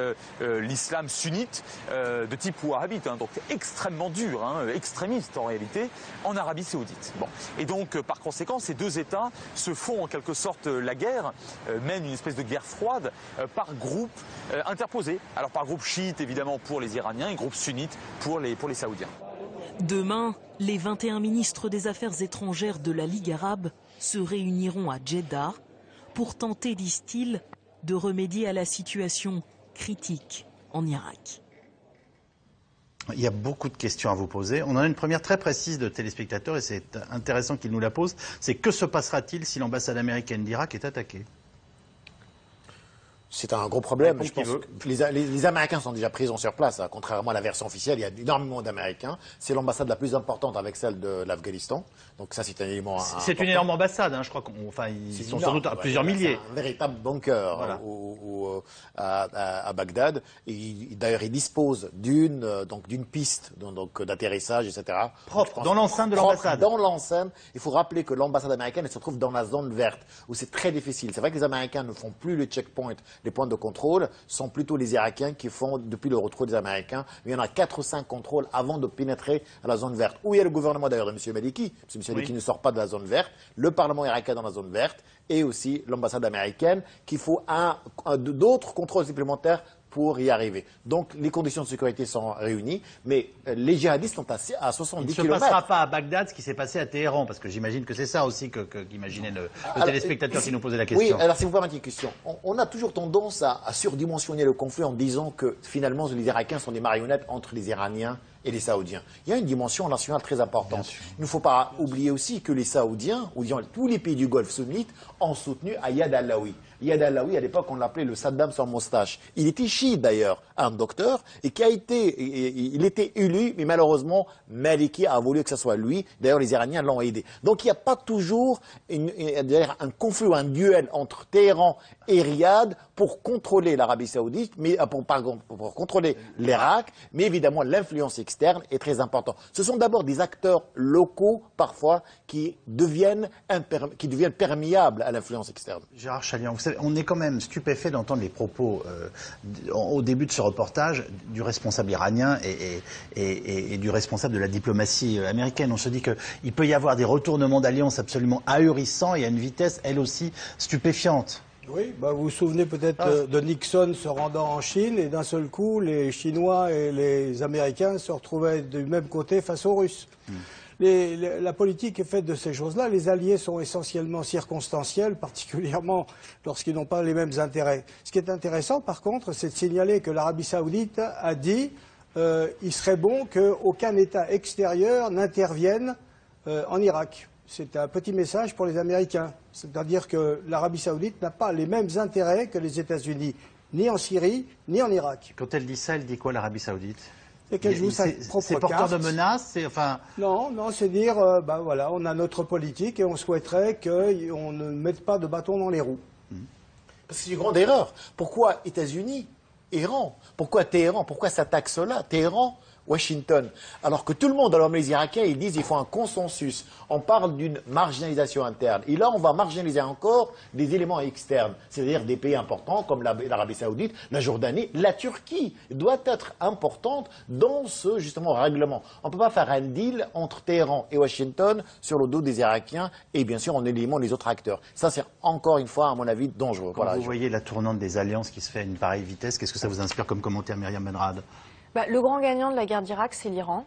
l'islam sunnite de type wahhabite, donc extrêmement dur, extrémiste en réalité, en Arabie saoudite. Bon. Et donc par conséquent, ces deux États se font en quelque sorte la guerre, mènent une espèce de guerre froide par groupe interposé. Alors par groupe chiite évidemment pour les Iraniens et groupe sunnite pour les Saoudiens. Demain, les 21 ministres des Affaires étrangères de la Ligue arabe se réuniront à Jeddah pour tenter, disent-ils, de remédier à la situation critique en Irak. Il y a beaucoup de questions à vous poser. On en a une première très précise de téléspectateurs et c'est intéressant qu'ils nous la posent. C'est que se passera-t-il si l'ambassade américaine d'Irak est attaquée ? C'est un gros problème. Je pense que les Américains sont déjà présents sur place. Contrairement à la version officielle, il y a énormément d'Américains. C'est l'ambassade la plus importante avec celle de l'Afghanistan. Donc ça, c'est un élément important. C'est une énorme ambassade. Je crois ils sont sans doute à plusieurs milliers. C'est un véritable bunker voilà. À Bagdad. D'ailleurs, ils disposent d'une piste d'atterrissage, etc. Propre, dans l'enceinte de l'ambassade. Dans l'enceinte. Il faut rappeler que l'ambassade américaine elle se trouve dans la zone verte, où c'est très difficile. C'est vrai que les Américains ne font plus le checkpoint. Les points de contrôle sont plutôt les Irakiens qui font depuis le retour des Américains. Mais il y en a 4 ou 5 contrôles avant de pénétrer à la zone verte. Où il y a le gouvernement d'ailleurs de M. Maliki, parce que M. Maliki ne sort pas de la zone verte, le Parlement irakien dans la zone verte et aussi l'ambassade américaine qu'il faut d'autres contrôles supplémentaires pour y arriver. Donc les conditions de sécurité sont réunies, mais les djihadistes sont à 70 km. Il ne se passera pas à Bagdad ce qui s'est passé à Téhéran, parce que j'imagine que c'est ça aussi qu'imaginait le téléspectateur qui nous posait la question. Oui, alors si vous permettez une question, on a toujours tendance à surdimensionner le conflit en disant que finalement les Irakiens sont des marionnettes entre les Iraniens et les Saoudiens. Il y a une dimension nationale très importante. Il ne faut pas oublier aussi que les Saoudiens, ou disons tous les pays du Golfe sunnite, ont soutenu Ayad Allawi. Ayad Allawi, à l'époque, on l'appelait le Saddam sans moustache. Il était chiite d'ailleurs, un docteur, et il était élu, mais malheureusement, Maliki a voulu que ce soit lui. D'ailleurs, les Iraniens l'ont aidé. Donc il n'y a pas toujours un conflit ou un duel entre Téhéran et Riyad pour contrôler l'Arabie Saoudite, mais pour contrôler l'Irak, mais évidemment l'influence externe est très importante. Ce sont d'abord des acteurs locaux, parfois, qui deviennent perméables à l'influence externe. Gérard Chaliand, vous savez, on est quand même stupéfait d'entendre les propos au début de ce reportage du responsable iranien et du responsable de la diplomatie américaine. On se dit qu'il peut y avoir des retournements d'alliance absolument ahurissants et à une vitesse, elle aussi, stupéfiante. Oui, vous vous souvenez peut-être de Nixon se rendant en Chine et d'un seul coup, les Chinois et les Américains se retrouvaient du même côté face aux Russes. La politique est faite de ces choses-là. Les alliés sont essentiellement circonstanciels, particulièrement lorsqu'ils n'ont pas les mêmes intérêts. Ce qui est intéressant, par contre, c'est de signaler que l'Arabie saoudite a dit il serait bon qu'aucun État extérieur n'intervienne en Irak. C'est un petit message pour les Américains. C'est-à-dire que l'Arabie saoudite n'a pas les mêmes intérêts que les États-Unis, ni en Syrie, ni en Irak. Quand elle dit ça, elle dit quoi, l'Arabie saoudite? C'est qu'elle joue sa propre C'est porteur carte. de menaces, enfin... Non, c'est dire, voilà, on a notre politique et on souhaiterait qu'on ne mette pas de bâton dans les roues. Parce que c'est une grande erreur. Pourquoi États-Unis, Iran? Pourquoi Téhéran? Pourquoi s'attaque cela? Téhéran, Washington. Alors que tout le monde, alors les Irakiens, ils disent qu'il faut un consensus. On parle d'une marginalisation interne. Et là, on va marginaliser encore des éléments externes, c'est-à-dire des pays importants comme l'Arabie saoudite, la Jordanie, la Turquie doit être importante dans ce, justement, règlement. On ne peut pas faire un deal entre Téhéran et Washington sur le dos des Irakiens et bien sûr en éliminant les autres acteurs. Ça, c'est encore une fois, à mon avis, dangereux. Quand vous voyez la tournante des alliances qui se fait à une pareille vitesse, qu'est-ce que ça vous inspire comme commentaire, Myriam Benrad? Le grand gagnant de la guerre d'Irak, c'est l'Iran.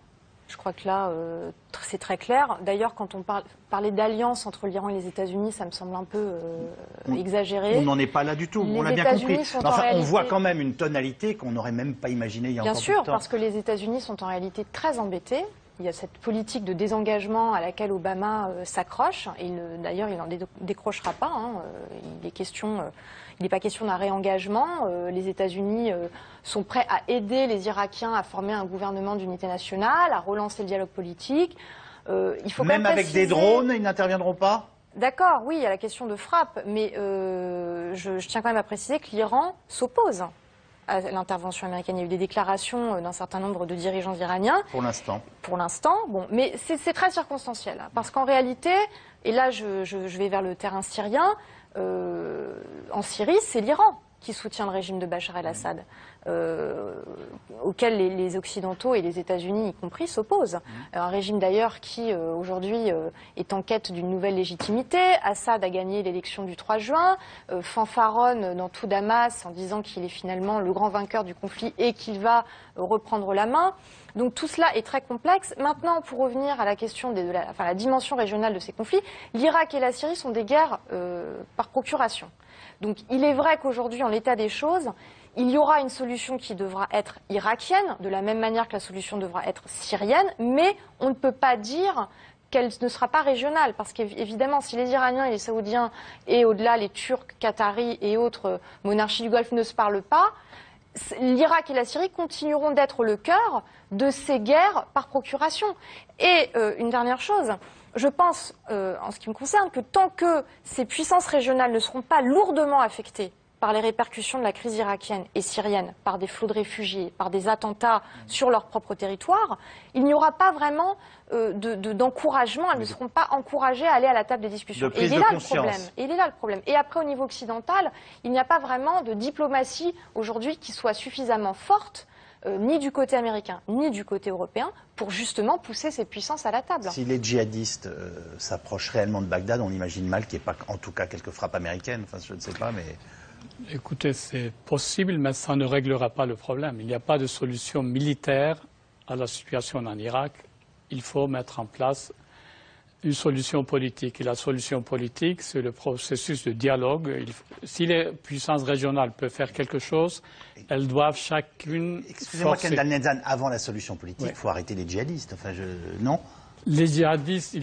Je crois que là, c'est très clair. D'ailleurs, quand on parlait d'alliance entre l'Iran et les États-Unis, ça me semble un peu exagéré. On n'en est pas là du tout, on l'a bien compris. Enfin, on voit quand même une tonalité qu'on n'aurait même pas imaginée il y a encore plus de temps. Bien sûr, parce que les États-Unis sont en réalité très embêtés. Il y a cette politique de désengagement à laquelle Obama s'accroche. Et d'ailleurs, il n'en décrochera pas. Il n'est pas question d'un réengagement. Les États-Unis sont prêts à aider les Irakiens à former un gouvernement d'unité nationale, à relancer le dialogue politique. Il faut même avec des drones, ils n'interviendront pas? D'accord, oui, il y a la question de frappe. Mais je tiens quand même à préciser que l'Iran s'oppose à l'intervention américaine. Il y a eu des déclarations d'un certain nombre de dirigeants iraniens. Pour l'instant. Pour l'instant, bon, mais c'est très circonstanciel. Parce qu'en réalité, et là je vais vers le terrain syrien, en Syrie, c'est l'Iran qui soutient le régime de Bachar el-Assad, auquel les Occidentaux et les États-Unis y compris s'opposent. Un régime d'ailleurs qui aujourd'hui est en quête d'une nouvelle légitimité. Assad a gagné l'élection du 3 juin, fanfaronne dans tout Damas en disant qu'il est finalement le grand vainqueur du conflit et qu'il va reprendre la main. Donc tout cela est très complexe. Maintenant, pour revenir à la question de la dimension régionale de ces conflits, l'Irak et la Syrie sont des guerres par procuration. Donc il est vrai qu'aujourd'hui, en l'état des choses, il y aura une solution qui devra être irakienne, de la même manière que la solution devra être syrienne, mais on ne peut pas dire qu'elle ne sera pas régionale, parce qu'évidemment, si les Iraniens et les Saoudiens, et au-delà les Turcs, Qataris et autres monarchies du Golfe ne se parlent pas, l'Irak et la Syrie continueront d'être le cœur de ces guerres par procuration. Et une dernière chose, je pense, en ce qui me concerne, que tant que ces puissances régionales ne seront pas lourdement affectées par les répercussions de la crise irakienne et syrienne, par des flots de réfugiés, par des attentats sur leur propre territoire, il n'y aura pas vraiment d'encouragement. Elles ne seront pas encouragées à aller à la table des discussions. Et il est là le problème. Et il est là le problème. Et après, au niveau occidental, il n'y a pas vraiment de diplomatie aujourd'hui qui soit suffisamment forte, ni du côté américain, ni du côté européen, pour justement pousser ces puissances à la table. Si les djihadistes s'approchent réellement de Bagdad, on imagine mal qu'il n'y ait pas, en tout cas, quelques frappes américaines. Enfin, je ne sais pas, mais... Écoutez, c'est possible, mais ça ne réglera pas le problème. Il n'y a pas de solution militaire à la situation en Irak. Il faut mettre en place une solution politique. Et la solution politique, c'est le processus de dialogue. Si les puissances régionales peuvent faire quelque chose, elles doivent chacune... Excusez-moi, Kendall Nenzan, avant la solution politique, il faut arrêter les djihadistes. Enfin, non? Les djihadistes,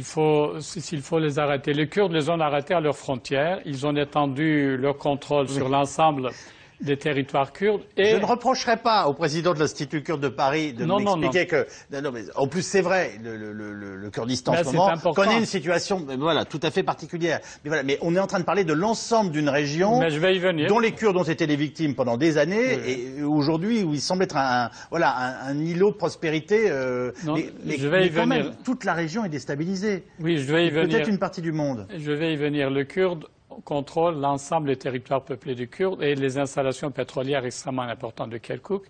s'il faut les arrêter. Les Kurdes les ont arrêtés à leurs frontières. Ils ont étendu leur contrôle sur l'ensemble des territoires kurdes. Et... Je ne reprocherai pas au président de l'Institut kurde de Paris de m'expliquer que... Non, mais en plus, c'est vrai, le Kurdistan en ce moment connaît une situation tout à fait particulière. Mais on est en train de parler de l'ensemble d'une région dont les Kurdes ont été les victimes pendant des années et aujourd'hui où il semble être un îlot de prospérité. Mais quand même, toute la région est déstabilisée. Oui, je vais y venir. Peut-être une partie du monde. Je vais y venir. Le Kurde contrôle l'ensemble des territoires peuplés de Kurdes et les installations pétrolières extrêmement importantes de Kirkuk.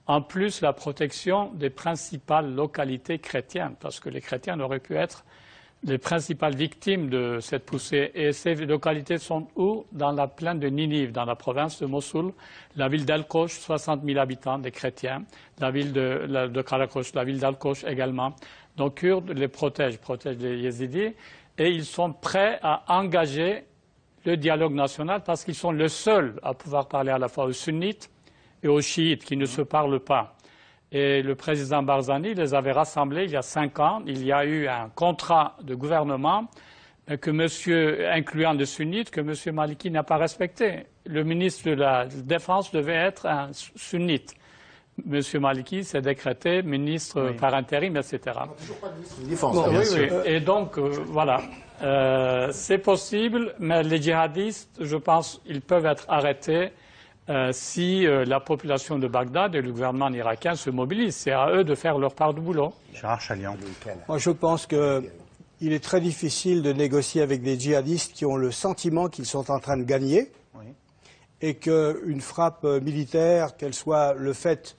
En plus, la protection des principales localités chrétiennes, parce que les chrétiens auraient pu être les principales victimes de cette poussée. Et ces localités sont où? Dans la plaine de Ninive, dans la province de Mossoul, la ville d'Al-Kosh, 60 000 habitants, des chrétiens, la ville de Karakosh, la ville d'Al-Kosh également. Donc Kurdes les protègent les yézidis, et ils sont prêts à engager le dialogue national parce qu'ils sont les seuls à pouvoir parler à la fois aux sunnites et aux chiites qui ne se parlent pas. Et le président Barzani les avait rassemblés il y a 5 ans. Il y a eu un contrat de gouvernement incluant les sunnites que M. Maliki n'a pas respecté. Le ministre de la Défense devait être un sunnite. M. Maliki s'est décrété ministre par intérim, etc. Toujours pas de ministre de Défense. Bon, oui. Et donc, voilà. C'est possible, mais les djihadistes, je pense, ils peuvent être arrêtés si la population de Bagdad et le gouvernement irakien se mobilisent. C'est à eux de faire leur part du boulot. Gérard Chalian. Moi, je pense qu'il est très difficile de négocier avec des djihadistes qui ont le sentiment qu'ils sont en train de gagner et qu'une frappe militaire, qu'elle soit le fait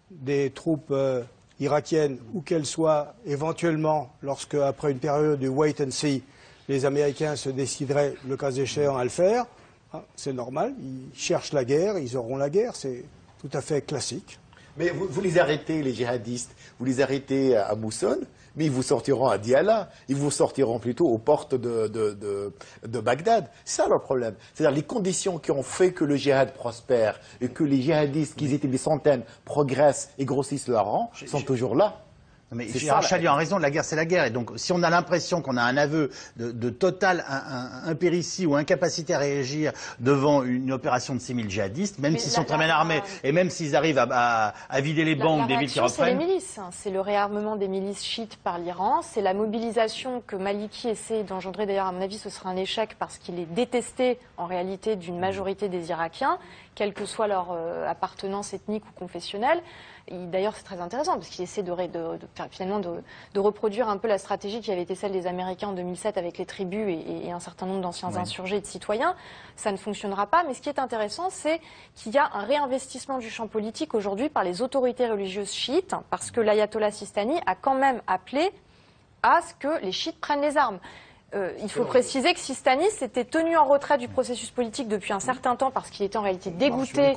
des troupes irakiennes ou qu'elle soit éventuellement, lorsque, après une période de wait and see, les Américains se décideraient, le cas échéant, à le faire, c'est normal, ils cherchent la guerre, ils auront la guerre, c'est tout à fait classique. Mais vous les arrêtez, les djihadistes, vous les arrêtez à Mousson, mais ils vous sortiront à Diyala, ils vous sortiront plutôt aux portes de Bagdad. C'est ça leur problème. C'est-à-dire les conditions qui ont fait que le djihad prospère et que les djihadistes, qui étaient des centaines, progressent et grossissent leur rang, sont toujours là. Mais Gérard Chalian a raison, la guerre c'est la guerre. Et donc si on a l'impression qu'on a un aveu de totale impéritie ou incapacité à réagir devant une opération de 6000 djihadistes, même s'ils sont très bien armés et même s'ils arrivent à vider les banques des villes qui reprennent. C'est les milices, c'est le réarmement des milices chiites par l'Iran, c'est la mobilisation que Maliki essaie d'engendrer. D'ailleurs, à mon avis, ce sera un échec parce qu'il est détesté en réalité d'une majorité des Irakiens, quelle que soit leur appartenance ethnique ou confessionnelle. D'ailleurs, c'est très intéressant parce qu'il essaie finalement de reproduire un peu la stratégie qui avait été celle des Américains en 2007 avec les tribus et un certain nombre d'anciens insurgés et de citoyens. Ça ne fonctionnera pas, mais ce qui est intéressant, c'est qu'il y a un réinvestissement du champ politique aujourd'hui par les autorités religieuses chiites, parce que l'ayatollah Sistani a quand même appelé à ce que les chiites prennent les armes. Il faut préciser que Sistani s'était tenu en retrait du processus politique depuis un certain temps parce qu'il était en réalité dégoûté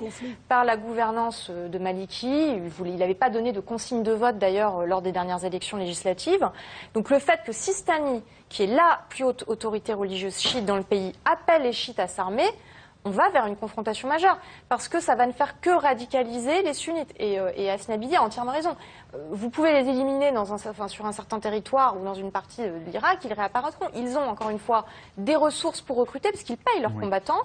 par la gouvernance de Maliki. Il n'avait pas donné de consigne de vote d'ailleurs lors des dernières élections législatives. Donc le fait que Sistani, qui est la plus haute autorité religieuse chiite dans le pays, appelle les chiites à s'armer, on va vers une confrontation majeure, parce que ça va ne faire que radicaliser les sunnites. Et Hassan Abidi a entièrement raison. Vous pouvez les éliminer sur un certain territoire ou dans une partie de l'Irak, ils réapparaîtront. Ils ont, encore une fois, des ressources pour recruter, parce qu'ils payent leurs combattants.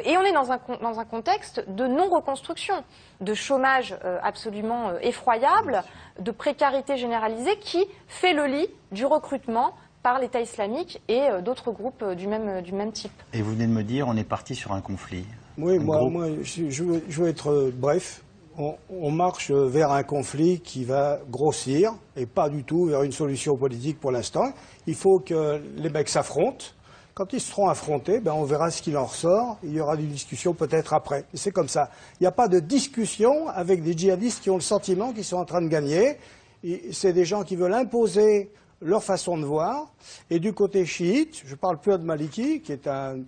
Et on est dans un contexte de non-reconstruction, de chômage absolument effroyable, de précarité généralisée qui fait le lit du recrutement par l'État islamique et d'autres groupes du même type. Et vous venez de me dire, on est parti sur un conflit. Oui, moi je veux être bref. On marche vers un conflit qui va grossir et pas du tout vers une solution politique pour l'instant. Il faut que les mecs s'affrontent. Quand ils seront affrontés, on verra ce qu'il en ressort. Il y aura des discussions peut-être après. C'est comme ça. Il n'y a pas de discussion avec des djihadistes qui ont le sentiment qu'ils sont en train de gagner. C'est des gens qui veulent imposer leur façon de voir. Et du côté chiite, je ne parle plus de Maliki, qui est un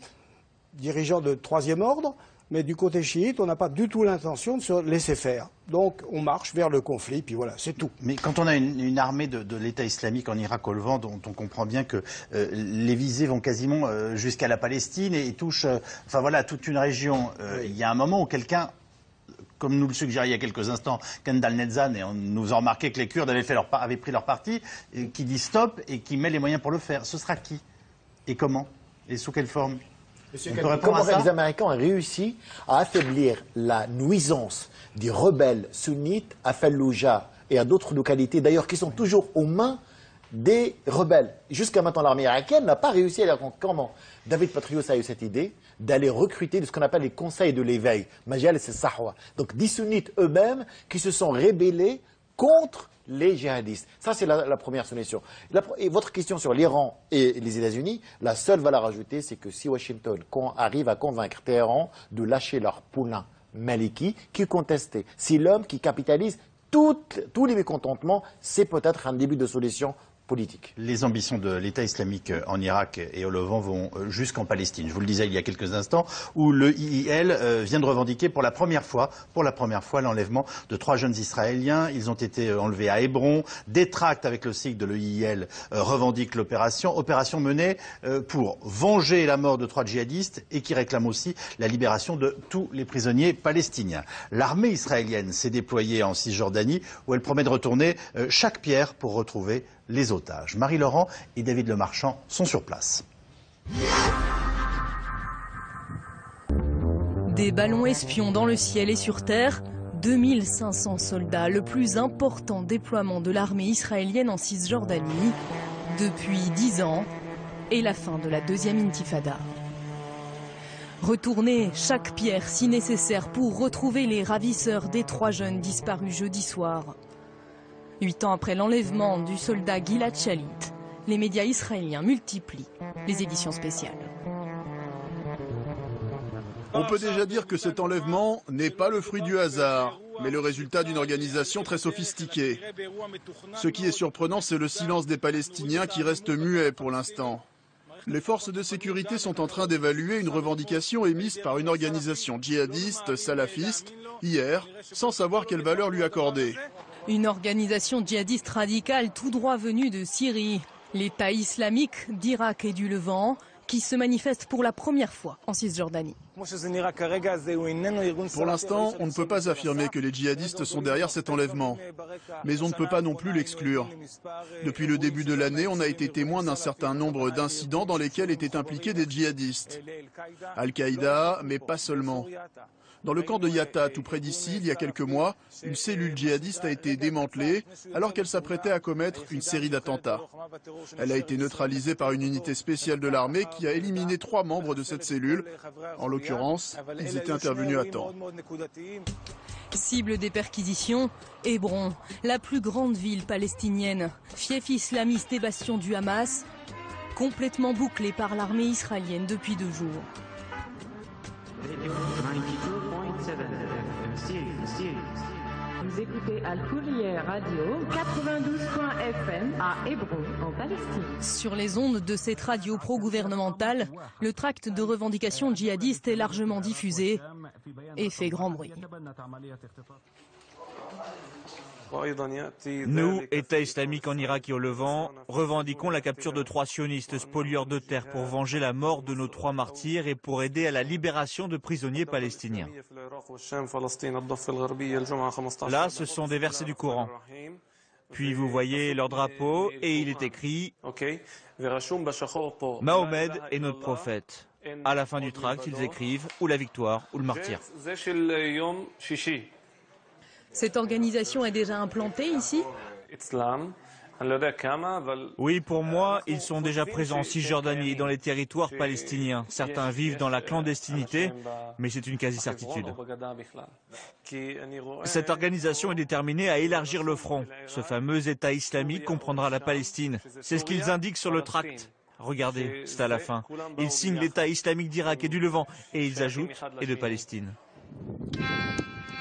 dirigeant de troisième ordre, mais du côté chiite, on n'a pas du tout l'intention de se laisser faire. Donc on marche vers le conflit, puis voilà, c'est tout. Mais quand on a une armée de l'État islamique en Irak au Levant, dont on comprend bien que les visées vont quasiment jusqu'à la Palestine et touchent toute une région, il y a un moment où quelqu'un, comme nous le suggérait il y a quelques instants Kendal Netzan, et on nous a remarqué que les Kurdes avaient pris leur parti, qui dit stop et qui met les moyens pour le faire. Ce sera qui? Et comment? Et sous quelle forme? Comment les Américains ont réussi à affaiblir la nuisance des rebelles sunnites à Fallujah et à d'autres localités, d'ailleurs, qui sont toujours aux mains des rebelles. Jusqu'à maintenant, l'armée irakienne n'a pas réussi à les conquérir. Comment? David Patrios a eu cette idée d'aller recruter de ce qu'on appelle les conseils de l'éveil, Majal et Sahwa. Donc, des sunnites eux-mêmes qui se sont rébellés contre les djihadistes. Ça, c'est la première solution. Et votre question sur l'Iran et les États-Unis, la seule valeur ajoutée, c'est que si Washington arrive à convaincre Téhéran de lâcher leur poulain Maliki, qui contestait, si l'homme qui capitalise tous les mécontentements, c'est peut-être un début de solution politique. Les ambitions de l'État islamique en Irak et au Levant vont jusqu'en Palestine. Je vous le disais il y a quelques instants, où le IIL vient de revendiquer pour la première fois l'enlèvement de 3 jeunes Israéliens. Ils ont été enlevés à Hébron. Des tracts avec le sigle de l'IIL revendiquent l'opération. Opération menée pour venger la mort de 3 djihadistes et qui réclame aussi la libération de tous les prisonniers palestiniens. L'armée israélienne s'est déployée en Cisjordanie, où elle promet de retourner chaque pierre pour retrouver les otages. Marie-Laurent et David Lemarchand sont sur place. Des ballons espions dans le ciel et sur terre, 2500 soldats, le plus important déploiement de l'armée israélienne en Cisjordanie depuis 10 ans et la fin de la deuxième intifada. Retourner chaque pierre si nécessaire pour retrouver les ravisseurs des 3 jeunes disparus jeudi soir. 8 ans après l'enlèvement du soldat Gilad Shalit, les médias israéliens multiplient les éditions spéciales. On peut déjà dire que cet enlèvement n'est pas le fruit du hasard, mais le résultat d'une organisation très sophistiquée. Ce qui est surprenant, c'est le silence des Palestiniens qui restent muets pour l'instant. Les forces de sécurité sont en train d'évaluer une revendication émise par une organisation djihadiste, salafiste, hier, sans savoir quelle valeur lui accorder. Une organisation djihadiste radicale tout droit venue de Syrie, l'État islamique d'Irak et du Levant, qui se manifeste pour la première fois en Cisjordanie. Pour l'instant, on ne peut pas affirmer que les djihadistes sont derrière cet enlèvement, mais on ne peut pas non plus l'exclure. Depuis le début de l'année, on a été témoin d'un certain nombre d'incidents dans lesquels étaient impliqués des djihadistes. Al-Qaïda, mais pas seulement. Dans le camp de Yatta, tout près d'ici, il y a quelques mois, une cellule djihadiste a été démantelée alors qu'elle s'apprêtait à commettre une série d'attentats. Elle a été neutralisée par une unité spéciale de l'armée qui a éliminé 3 membres de cette cellule. En l'occurrence, ils étaient intervenus à temps. Cible des perquisitions, Hébron, la plus grande ville palestinienne, fief islamiste et bastion du Hamas, complètement bouclée par l'armée israélienne depuis 2 jours. Vous écoutez Al-Courrier Radio 92.fm à Hébron, en Palestine. Sur les ondes de cette radio pro-gouvernementale, le tract de revendication djihadiste est largement diffusé et fait grand bruit. Nous, État islamique en Irak et au Levant, revendiquons la capture de 3 sionistes spolieurs de terre pour venger la mort de nos 3 martyrs et pour aider à la libération de prisonniers palestiniens. Là, ce sont des versets du Coran. Puis vous voyez leur drapeau et il est écrit « Mahomet est notre prophète ». À la fin du tract, ils écrivent « ou la victoire ou le martyr ». Cette organisation est déjà implantée ici ? Oui, pour moi, ils sont déjà présents en Cisjordanie et dans les territoires palestiniens. Certains vivent dans la clandestinité, mais c'est une quasi-certitude. Cette organisation est déterminée à élargir le front. Ce fameux État islamique comprendra la Palestine. C'est ce qu'ils indiquent sur le tract. Regardez, c'est à la fin. Ils signent l'État islamique d'Irak et du Levant, et ils ajoutent « et de Palestine ».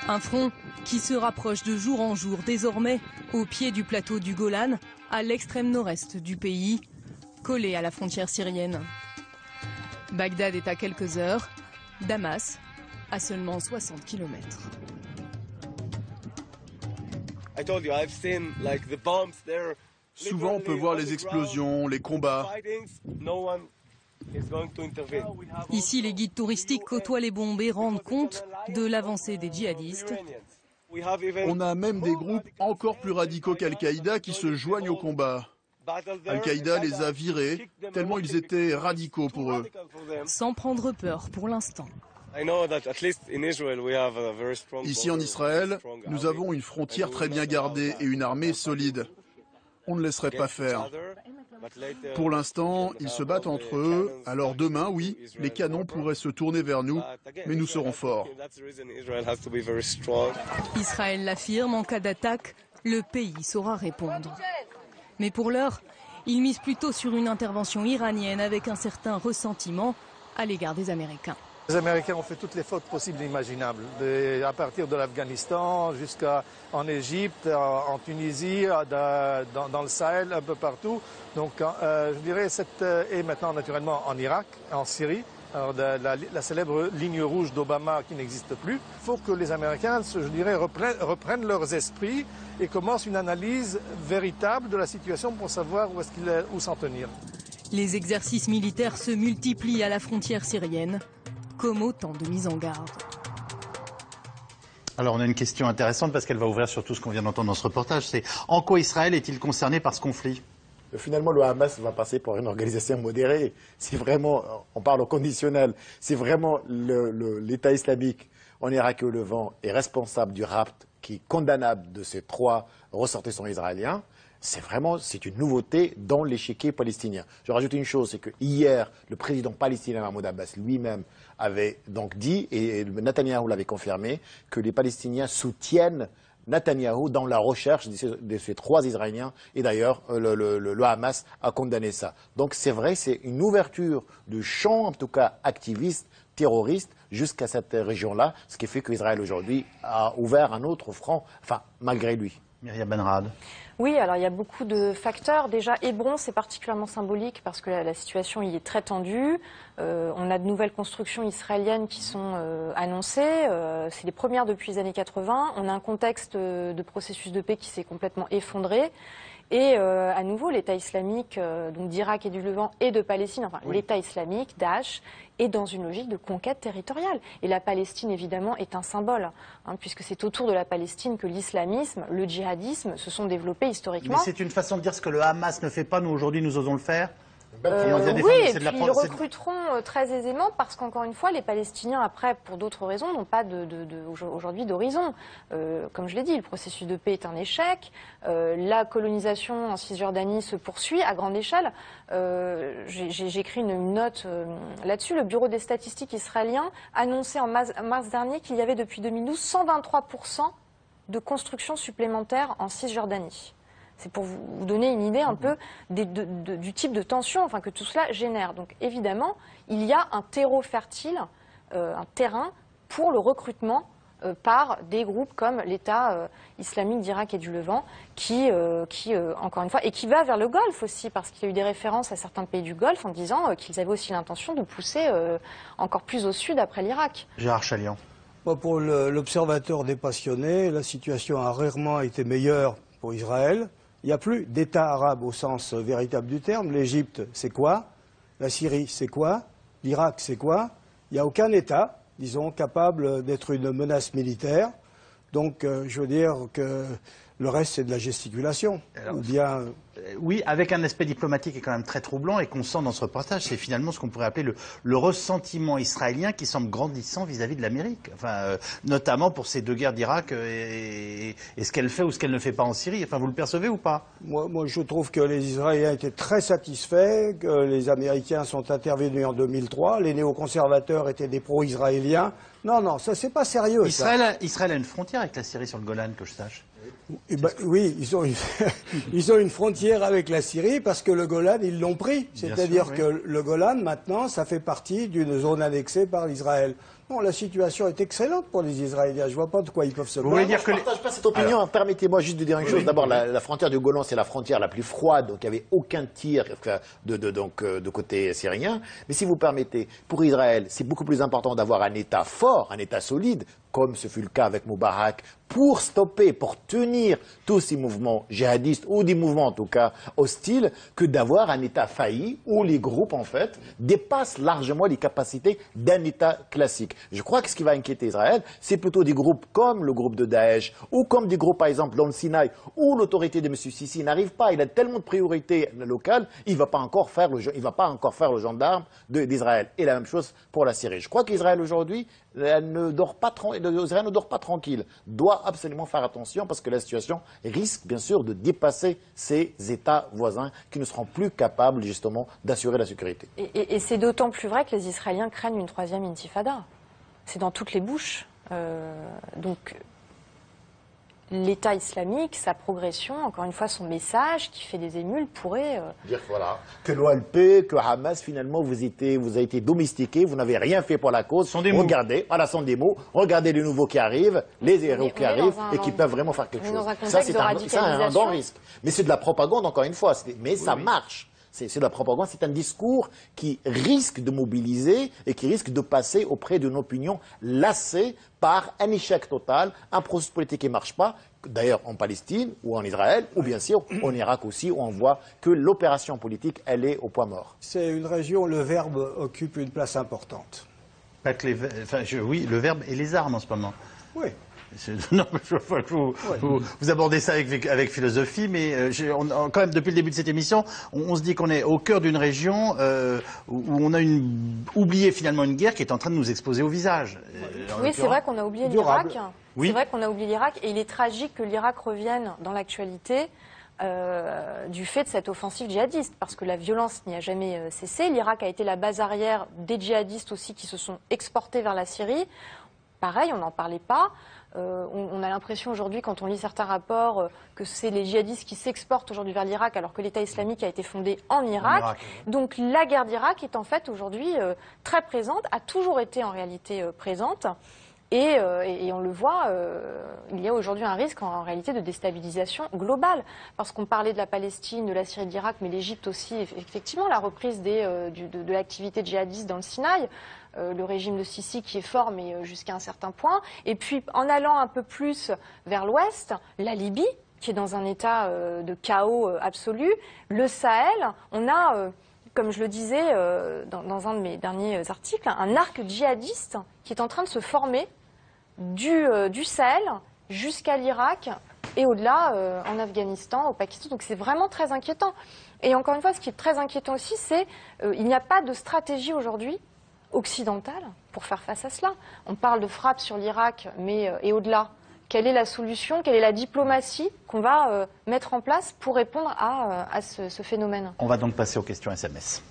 Un front qui se rapproche de jour en jour, désormais au pied du plateau du Golan, à l'extrême nord-est du pays, collé à la frontière syrienne. Bagdad est à quelques heures, Damas à seulement 60 km. Souvent, on peut voir les explosions, les combats. Ici, les guides touristiques côtoient les bombes et rendent compte de l'avancée des djihadistes. On a même des groupes encore plus radicaux qu'Al-Qaïda qui se joignent au combat. Al-Qaïda les a virés, tellement ils étaient radicaux pour eux. Sans prendre peur pour l'instant. Ici en Israël, nous avons une frontière très bien gardée et une armée solide. On ne laisserait pas faire. Pour l'instant, ils se battent entre eux, alors demain, oui, les canons pourraient se tourner vers nous, mais nous serons forts. Israël l'affirme, en cas d'attaque, le pays saura répondre. Mais pour l'heure, il mise plutôt sur une intervention iranienne avec un certain ressentiment à l'égard des Américains. Les Américains ont fait toutes les fautes possibles et imaginables, à partir de l'Afghanistan jusqu'en Égypte, en Tunisie, dans le Sahel, un peu partout. Donc je dirais, et maintenant naturellement en Irak, en Syrie. Alors, la célèbre ligne rouge d'Obama qui n'existe plus. Il faut que les Américains, je dirais, reprennent leurs esprits et commencent une analyse véritable de la situation pour savoir où s'en tenir. Les exercices militaires se multiplient à la frontière syrienne, comme autant de mises en garde. Alors on a une question intéressante parce qu'elle va ouvrir sur tout ce qu'on vient d'entendre dans ce reportage. C'est en quoi Israël est-il concerné par ce conflit? Finalement, le Hamas va passer pour une organisation modérée. Si vraiment, on parle au conditionnel, si vraiment l'État islamique en Irak et au Levant est responsable du rapt qui est condamnable de ces 3 ressortissants israéliens, c'est une nouveauté dans l'échiquier palestinien. Je rajoute une chose, c'est que hier, le président palestinien Mahmoud Abbas lui-même avait donc dit, et Netanyahou l'avait confirmé, que les Palestiniens soutiennent Netanyahou dans la recherche de ces 3 Israéliens. Et d'ailleurs, le Hamas a condamné ça. Donc c'est vrai, c'est une ouverture de champ, en tout cas activiste, terroriste, jusqu'à cette région-là, ce qui fait qu'Israël aujourd'hui a ouvert un autre front, enfin, malgré lui. Myriam Benrad. Oui, alors il y a beaucoup de facteurs. Déjà, Hébron, c'est particulièrement symbolique parce que la situation y est très tendue. On a de nouvelles constructions israéliennes qui sont annoncées. C'est les premières depuis les années 80. On a un contexte de processus de paix qui s'est complètement effondré. Et à nouveau, l'État islamique donc d'Irak et du Levant et de Palestine, enfin oui. L'État islamique, Daesh, est dans une logique de conquête territoriale. Et la Palestine, évidemment, est un symbole, puisque c'est autour de la Palestine que l'islamisme, le djihadisme se sont développés historiquement. Mais c'est une façon de dire ce que le Hamas ne fait pas, nous aujourd'hui nous osons le faire. Oui, et puis ils recruteront très aisément parce qu'encore une fois, les Palestiniens, après, pour d'autres raisons, n'ont pas aujourd'hui d'horizon. Comme je l'ai dit, le processus de paix est un échec. La colonisation en Cisjordanie se poursuit à grande échelle. J'ai écrit une note là-dessus. Le Bureau des statistiques israélien annonçait en mars dernier qu'il y avait depuis 2012 123% de construction supplémentaire en Cisjordanie. C'est pour vous donner une idée un peu du type de tension que tout cela génère. Donc évidemment, il y a un terreau fertile, un terrain pour le recrutement par des groupes comme l'État islamique d'Irak et du Levant, qui encore une fois, et qui va vers le Golfe aussi, parce qu'il y a eu des références à certains pays du Golfe en disant qu'ils avaient aussi l'intention de pousser encore plus au sud après l'Irak. Gérard Chalian. Pour l'observateur dépassionné, la situation a rarement été meilleure pour Israël. Il n'y a plus d'État arabe au sens véritable du terme. L'Égypte, c'est quoi? La Syrie, c'est quoi? L'Irak, c'est quoi? Il n'y a aucun État, disons, capable d'être une menace militaire. Donc, je veux dire que le reste, c'est de la gesticulation. Alors, ou bien... Oui, avec un aspect diplomatique qui est quand même très troublant et qu'on sent dans ce reportage, c'est finalement ce qu'on pourrait appeler le ressentiment israélien qui semble grandissant vis-à-vis de l'Amérique. Enfin, notamment pour ces 2 guerres d'Irak et ce qu'elle fait ou ce qu'elle ne fait pas en Syrie. Enfin, vous le percevez ou pas? Moi, je trouve que les Israéliens étaient très satisfaits, que les Américains sont intervenus en 2003, les néoconservateurs étaient des pro-israéliens. Non, ça c'est pas sérieux. Israël a une frontière avec la Syrie sur le Golan, que je sache. Oui, ils ont une frontière avec la Syrie parce que le Golan, ils l'ont pris. C'est-à-dire que le Golan, maintenant, ça fait partie d'une zone annexée par l'Israël. Bon, la situation est excellente pour les Israéliens. Je ne vois pas de quoi ils peuvent se plaindre. Je ne partage pas cette opinion. Permettez-moi juste de dire une chose. D'abord, la frontière du Golan, c'est la frontière la plus froide. Donc, il n'y avait aucun tir de côté syrien. Mais si vous permettez, pour Israël, c'est beaucoup plus important d'avoir un État fort, un État solide, comme ce fut le cas avec Moubarak, pour stopper, pour tenir tous ces mouvements djihadistes, ou des mouvements en tout cas hostiles, que d'avoir un État failli où les groupes, en fait, dépassent largement les capacités d'un État classique. Je crois que ce qui va inquiéter Israël, c'est plutôt des groupes comme le groupe de Daesh, ou comme des groupes, par exemple, dans le Sinaï, où l'autorité de M. Sisi n'arrive pas, il a tellement de priorités locales, il ne va pas encore faire le gendarme d'Israël. Et la même chose pour la Syrie. Je crois qu'Israël aujourd'hui, Israël ne dort pas tranquille, doit absolument faire attention parce que la situation risque bien sûr de dépasser ces États voisins qui ne seront plus capables justement d'assurer la sécurité. Et c'est d'autant plus vrai que les Israéliens craignent une 3e intifada. C'est dans toutes les bouches. Donc l'État islamique, sa progression, encore une fois son message qui fait des émules pourrait... Dire voilà, que l'OLP, que Hamas finalement vous a été domestiqué, vous n'avez rien fait pour la cause. Regardez, voilà, sont des mots, regardez les nouveaux qui arrivent, les héros qui arrivent et qui peuvent vraiment faire quelque chose. Ça c'est un grand risque. Mais c'est de la propagande encore une fois, mais ça marche. C'est de la propagande, c'est un discours qui risque de mobiliser et qui risque de passer auprès d'une opinion lassée par un échec total, un processus politique qui ne marche pas, d'ailleurs en Palestine ou en Israël, ou bien sûr en Irak aussi, où on voit que l'opération politique, elle est au point mort. C'est une région où le verbe occupe une place importante. Pas que oui, le verbe et les armes en ce moment. Oui. Non, vous abordez ça avec philosophie, mais quand même, depuis le début de cette émission, on se dit qu'on est au cœur d'une région où on a oublié finalement une guerre qui est en train de nous exploser au visage. Oui, c'est vrai qu'on a oublié l'Irak. Oui. C'est vrai qu'on a oublié l'Irak, et il est tragique que l'Irak revienne dans l'actualité du fait de cette offensive djihadiste, parce que la violence n'y a jamais cessé. L'Irak a été la base arrière des djihadistes aussi qui se sont exportés vers la Syrie. Pareil, on n'en parlait pas. On a l'impression aujourd'hui, quand on lit certains rapports, que c'est les djihadistes qui s'exportent aujourd'hui vers l'Irak, alors que l'État islamique a été fondé en Irak. Donc la guerre d'Irak est en fait aujourd'hui très présente, a toujours été en réalité présente. Et on le voit, il y a aujourd'hui un risque en réalité de déstabilisation globale. Parce qu'on parlait de la Palestine, de la Syrie, de l'Irak, mais l'Égypte aussi, effectivement, la reprise de l'activité djihadiste dans le Sinaï. Le régime de Sisi qui est fort, mais jusqu'à un certain point. Et puis, en allant un peu plus vers l'ouest, la Libye, qui est dans un état de chaos absolu. Le Sahel, on a, comme je le disais dans un de mes derniers articles, un arc djihadiste qui est en train de se former du Sahel jusqu'à l'Irak et au-delà en Afghanistan, au Pakistan. Donc c'est vraiment très inquiétant. Et encore une fois, ce qui est très inquiétant aussi, c'est qu'il n'y a pas de stratégie aujourd'hui occidentale pour faire face à cela. On parle de frappe sur l'Irak, mais et au-delà, quelle est la solution, quelle est la diplomatie qu'on va mettre en place pour répondre à ce phénomène? On va donc passer aux questions SMS.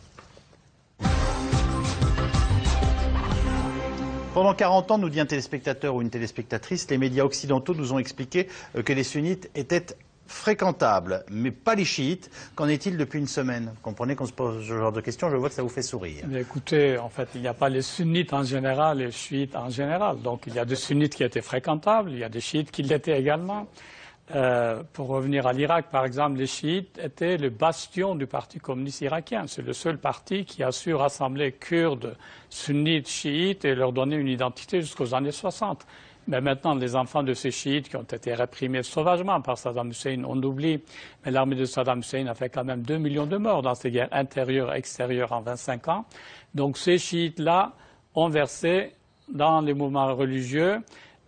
Pendant 40 ans, nous dit un téléspectateur ou une téléspectatrice, les médias occidentaux nous ont expliqué que les sunnites étaient fréquentables, mais pas les chiites. Qu'en est-il depuis une semaine? Vous comprenez qu'on se pose ce genre de questions, je vois que ça vous fait sourire. Mais écoutez, en fait, il n'y a pas les sunnites en général et les chiites en général. Donc il y a des sunnites qui étaient fréquentables, il y a des chiites qui l'étaient également. Pour revenir à l'Irak, par exemple, les chiites étaient le bastion du Parti communiste irakien. C'est le seul parti qui a su rassembler Kurdes, sunnites, chiites et leur donner une identité jusqu'aux années 60. Mais maintenant, les enfants de ces chiites qui ont été réprimés sauvagement par Saddam Hussein, on oublie, mais l'armée de Saddam Hussein a fait quand même 2 millions de morts dans ces guerres intérieures et extérieures en 25 ans. Donc ces chiites-là ont versé dans les mouvements religieux.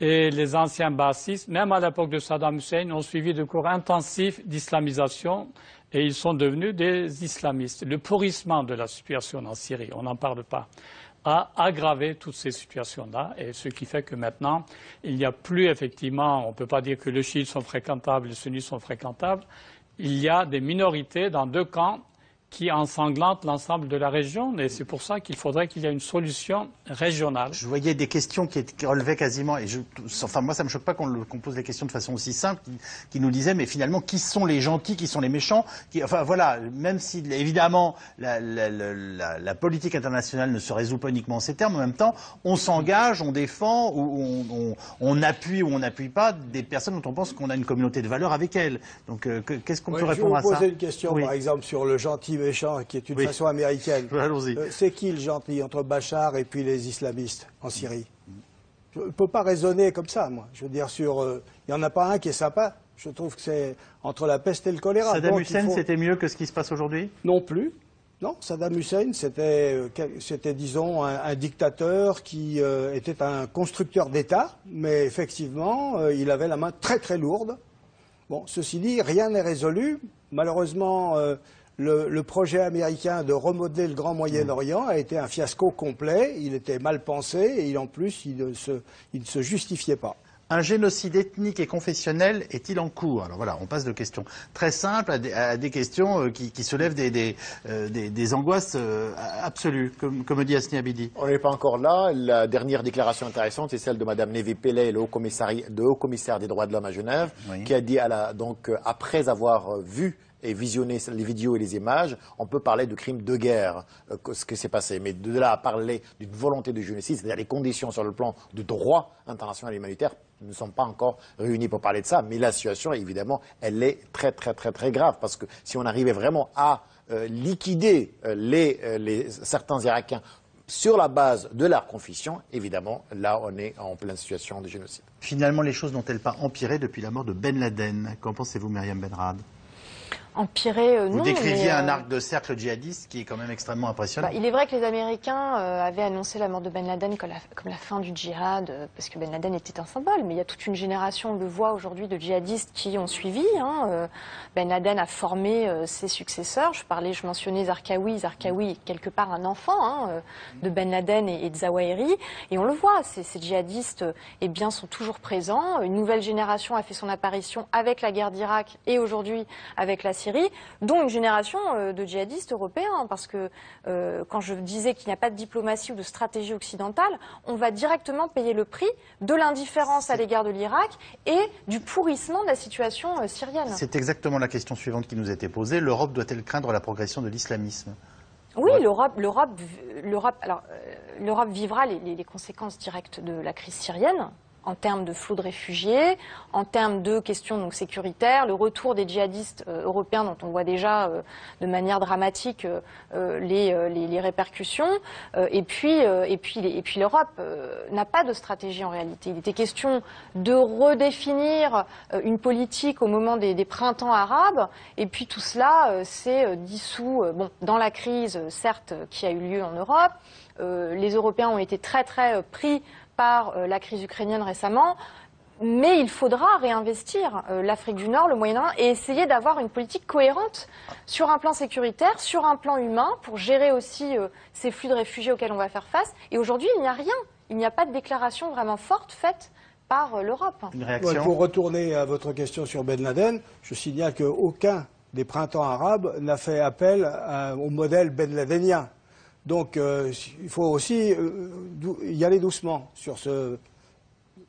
Et les anciens bassistes, même à l'époque de Saddam Hussein, ont suivi des cours intensifs d'islamisation et ils sont devenus des islamistes. Le pourrissement de la situation en Syrie, on n'en parle pas, a aggravé toutes ces situations-là, et ce qui fait que maintenant, il n'y a plus effectivement, on ne peut pas dire que les chiites sont fréquentables, les sunnites sont fréquentables, il y a des minorités dans deux camps qui ensanglantent l'ensemble de la région, et c'est pour ça qu'il faudrait qu'il y ait une solution régionale. Je voyais des questions qui relevaient quasiment, et enfin moi ça me choque pas qu'on pose les questions de façon aussi simple, qui nous disaient mais finalement qui sont les gentils, qui sont les méchants, enfin voilà, même si évidemment la politique internationale ne se résout pas uniquement en ces termes, en même temps on s'engage, on défend, ou on appuie ou on n'appuie pas des personnes dont on pense qu'on a une communauté de valeurs avec elles. Donc qu'est-ce qu'on peut répondre à ça? Je vais vous poser une question par exemple sur le gentil méchant, qui est une façon américaine. Allons-y. C'est qui le gentil entre Bachar et puis les islamistes en Syrie? Je ne peux pas raisonner comme ça, moi. Je veux dire, il n'y en a pas un qui est sympa. Je trouve que c'est entre la peste et le choléra. Saddam Hussein, c'était mieux que ce qui se passe aujourd'hui? Non plus. Non, Saddam Hussein, c'était disons, un dictateur qui était un constructeur d'État, mais effectivement, il avait la main très très lourde. Bon, ceci dit, rien n'est résolu. Malheureusement, le projet américain de remodeler le Grand Moyen-Orient a été un fiasco complet. Il était mal pensé et en plus, il ne se justifiait pas. Un génocide ethnique et confessionnel est-il en cours? Alors voilà, on passe de questions très simples à des questions qui soulèvent des angoisses absolues, comme dit Hasni Abidi. On n'est pas encore là. La dernière déclaration intéressante, c'est celle de Mme Nevi Pillay, le haut-commissaire des droits de l'homme à Genève, oui, qui a dit, donc, après avoir vu et visionner les vidéos et les images, on peut parler de crimes de guerre, ce qui s'est passé. Mais de là à parler d'une volonté de génocide, c'est-à-dire les conditions sur le plan du droit international humanitaire, nous ne sommes pas encore réunis pour parler de ça. Mais la situation, évidemment, elle est très, très, très, très grave. Parce que si on arrivait vraiment à liquider certains Irakiens sur la base de leur confession, évidemment, là, on est en pleine situation de génocide. Finalement, les choses n'ont-elles pas empiré depuis la mort de Ben Laden? Qu'en pensez-vous, Myriam Benrad? Empirer, non. Vous décriviez un arc de cercle djihadiste qui est quand même extrêmement impressionnant. Il est vrai que les Américains avaient annoncé la mort de Ben Laden comme la fin du djihad, parce que Ben Laden était un symbole. Mais il y a toute une génération, on le voit aujourd'hui, de djihadistes qui ont suivi. Ben Laden a formé ses successeurs. Je mentionnais Zarqawi. Zarqawi est quelque part un enfant de Ben Laden et de Zawahiri. Et on le voit, ces djihadistes sont toujours présents. Une nouvelle génération a fait son apparition avec la guerre d'Irak et aujourd'hui avec la Syrie, dont une génération de djihadistes européens, parce que quand je disais qu'il n'y a pas de diplomatie ou de stratégie occidentale, on va directement payer le prix de l'indifférence à l'égard de l'Irak et du pourrissement de la situation syrienne. C'est exactement la question suivante qui nous était posée. L'Europe doit-elle craindre la progression de l'islamisme? Oui, l'Europe vivra les conséquences directes de la crise syrienne, en termes de flux de réfugiés, en termes de questions sécuritaires, le retour des djihadistes européens dont on voit déjà de manière dramatique les répercussions. Et puis l'Europe n'a pas de stratégie en réalité. Il était question de redéfinir une politique au moment des printemps arabes. Et puis tout cela s'est dissous dans la crise, certes, qui a eu lieu en Europe. Les Européens ont été très très pris par la crise ukrainienne récemment, mais il faudra réinvestir l'Afrique du Nord, le Moyen-Orient et essayer d'avoir une politique cohérente sur un plan sécuritaire, sur un plan humain, pour gérer aussi ces flux de réfugiés auxquels on va faire face. Et aujourd'hui, il n'y a rien. Il n'y a pas de déclaration vraiment forte faite par l'Europe. Une réaction? Pour retourner à votre question sur Ben Laden, je signale qu'aucun des printemps arabes n'a fait appel au modèle Ben Ladenien. Donc il faut aussi y aller doucement sur ce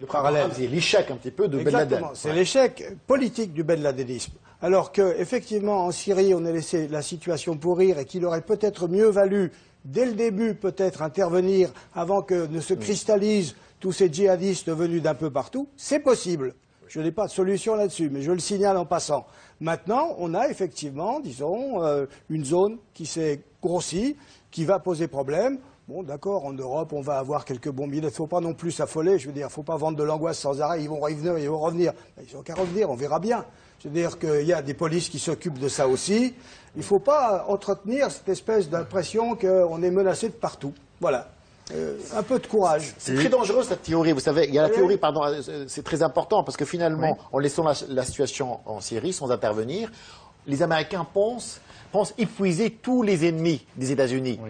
parallèle. C'est l'échec un petit peu de Ben Laden. C'est l'échec politique du Ben Ladenisme. Alors qu'effectivement en Syrie on a laissé la situation pourrir et qu'il aurait peut-être mieux valu dès le début peut-être intervenir avant que ne se cristallisent tous ces djihadistes venus d'un peu partout, c'est possible. Je n'ai pas de solution là-dessus, mais je le signale en passant. Maintenant, on a effectivement, disons, une zone qui s'est grossie, qui va poser problème. Bon, d'accord, en Europe, on va avoir quelques bombes. Il ne faut pas non plus s'affoler. Je veux dire, il ne faut pas vendre de l'angoisse sans arrêt. Ils vont revenir, ils vont revenir. Ils n'ont qu'à revenir, on verra bien. Je veux dire qu'il y a des polices qui s'occupent de ça aussi. Il ne faut pas entretenir cette espèce d'impression qu'on est menacé de partout. Voilà. Un peu de courage. C'est très dangereux cette théorie, vous savez, il y a la théorie, pardon, c'est très important parce que finalement, en laissant la situation en Syrie sans intervenir, les Américains pensent épuiser tous les ennemis des États-Unis,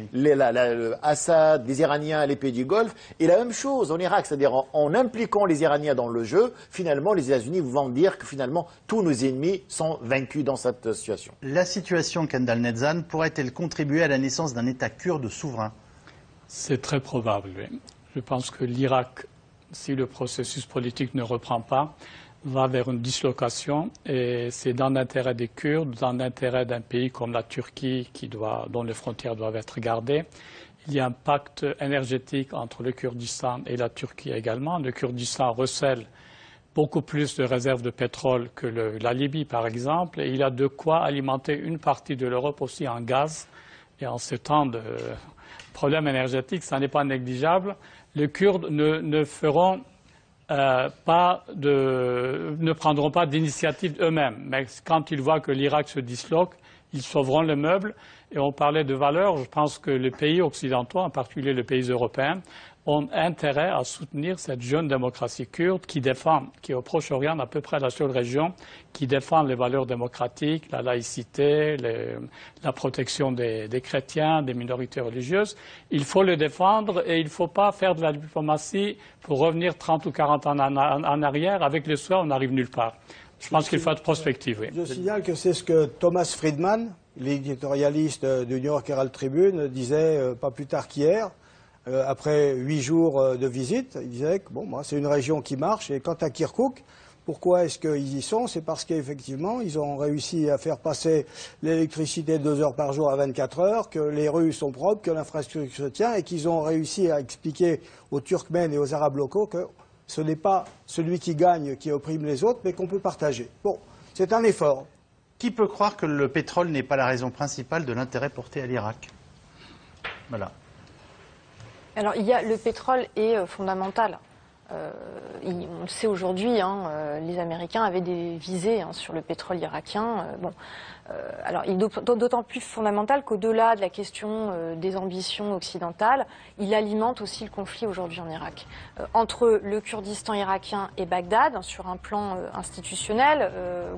Assad, les Iraniens, les pays du Golfe, et la même chose en Irak, c'est-à-dire en impliquant les Iraniens dans le jeu, finalement les États-Unis vont dire que finalement tous nos ennemis sont vaincus dans cette situation. La situation, Kendall Netzan, pourrait-elle contribuer à la naissance d'un État kurde souverain? C'est très probable, oui. Je pense que l'Irak, si le processus politique ne reprend pas, va vers une dislocation et c'est dans l'intérêt des Kurdes, dans l'intérêt d'un pays comme la Turquie dont les frontières doivent être gardées. Il y a un pacte énergétique entre le Kurdistan et la Turquie également. Le Kurdistan recèle beaucoup plus de réserves de pétrole que la Libye, par exemple, et il a de quoi alimenter une partie de l'Europe aussi en gaz. Et en ce temps de problème énergétique, ça n'est pas négligeable. Les Kurdes ne prendront pas d'initiative eux-mêmes. Mais quand ils voient que l'Irak se disloque, ils sauveront le meuble. Et on parlait de valeurs. Je pense que les pays occidentaux, en particulier les pays européens, ont intérêt à soutenir cette jeune démocratie kurde qui défend, qui est au Proche-Orient, à peu près la seule région qui défend les valeurs démocratiques, la laïcité, la protection des chrétiens, des minorités religieuses. Il faut le défendre et il ne faut pas faire de la diplomatie pour revenir 30 ou 40 ans en arrière. Avec le soir, on n'arrive nulle part. Je pense qu'il faut être prospectif, oui. Je signale que c'est ce que Thomas Friedman, l'éditorialiste du New York Herald Tribune, disait pas plus tard qu'hier. Après 8 jours de visite, il disait que bon, c'est une région qui marche. Et quant à Kirkouk, pourquoi est-ce qu'ils y sont? C'est parce qu'effectivement, ils ont réussi à faire passer l'électricité 2 heures par jour à 24 heures, que les rues sont propres, que l'infrastructure se tient, et qu'ils ont réussi à expliquer aux Turkmènes et aux Arabes locaux que ce n'est pas celui qui gagne qui opprime les autres, mais qu'on peut partager. Bon, c'est un effort. Qui peut croire que le pétrole n'est pas la raison principale de l'intérêt porté à l'Irak? Voilà. Alors, le pétrole est fondamental. On le sait aujourd'hui, les Américains avaient des visées sur le pétrole irakien. Alors, il est d'autant plus fondamental qu'au-delà de la question des ambitions occidentales, il alimente aussi le conflit aujourd'hui en Irak. Entre le Kurdistan irakien et Bagdad, sur un plan institutionnel,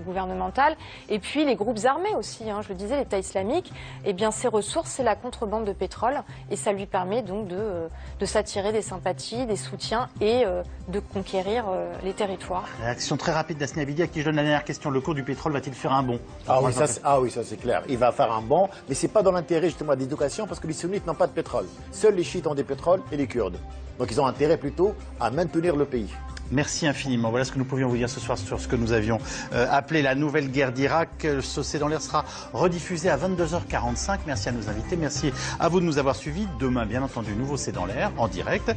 gouvernemental, et puis les groupes armés aussi, je le disais, l'État islamique, eh bien, ses ressources, c'est la contrebande de pétrole, et ça lui permet donc de s'attirer des sympathies, des soutiens et de conquérir les territoires. Réaction très rapide d'Asni Abidi, à qui je donne la dernière question. Le cours du pétrole va-t-il faire un bond? Ah oui, ça c'est clair. Il va faire un bond, mais c'est pas dans l'intérêt justement de l'éducation parce que les sunnites n'ont pas de pétrole. Seuls les chiites ont des pétroles et les Kurdes. Donc ils ont intérêt plutôt à maintenir le pays. Merci infiniment. Voilà ce que nous pouvions vous dire ce soir sur ce que nous avions appelé la nouvelle guerre d'Irak. Ce C'est dans l'air sera rediffusé à 22h45. Merci à nos invités. Merci à vous de nous avoir suivis. Demain, bien entendu, nouveau C'est dans l'air en direct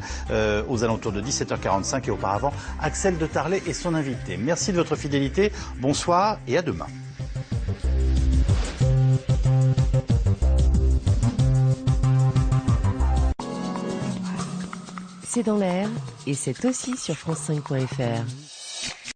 aux alentours de 17h45 et auparavant Axel de Tarlet et son invité. Merci de votre fidélité. Bonsoir et à demain. C'est dans l'air et c'est aussi sur France5.fr.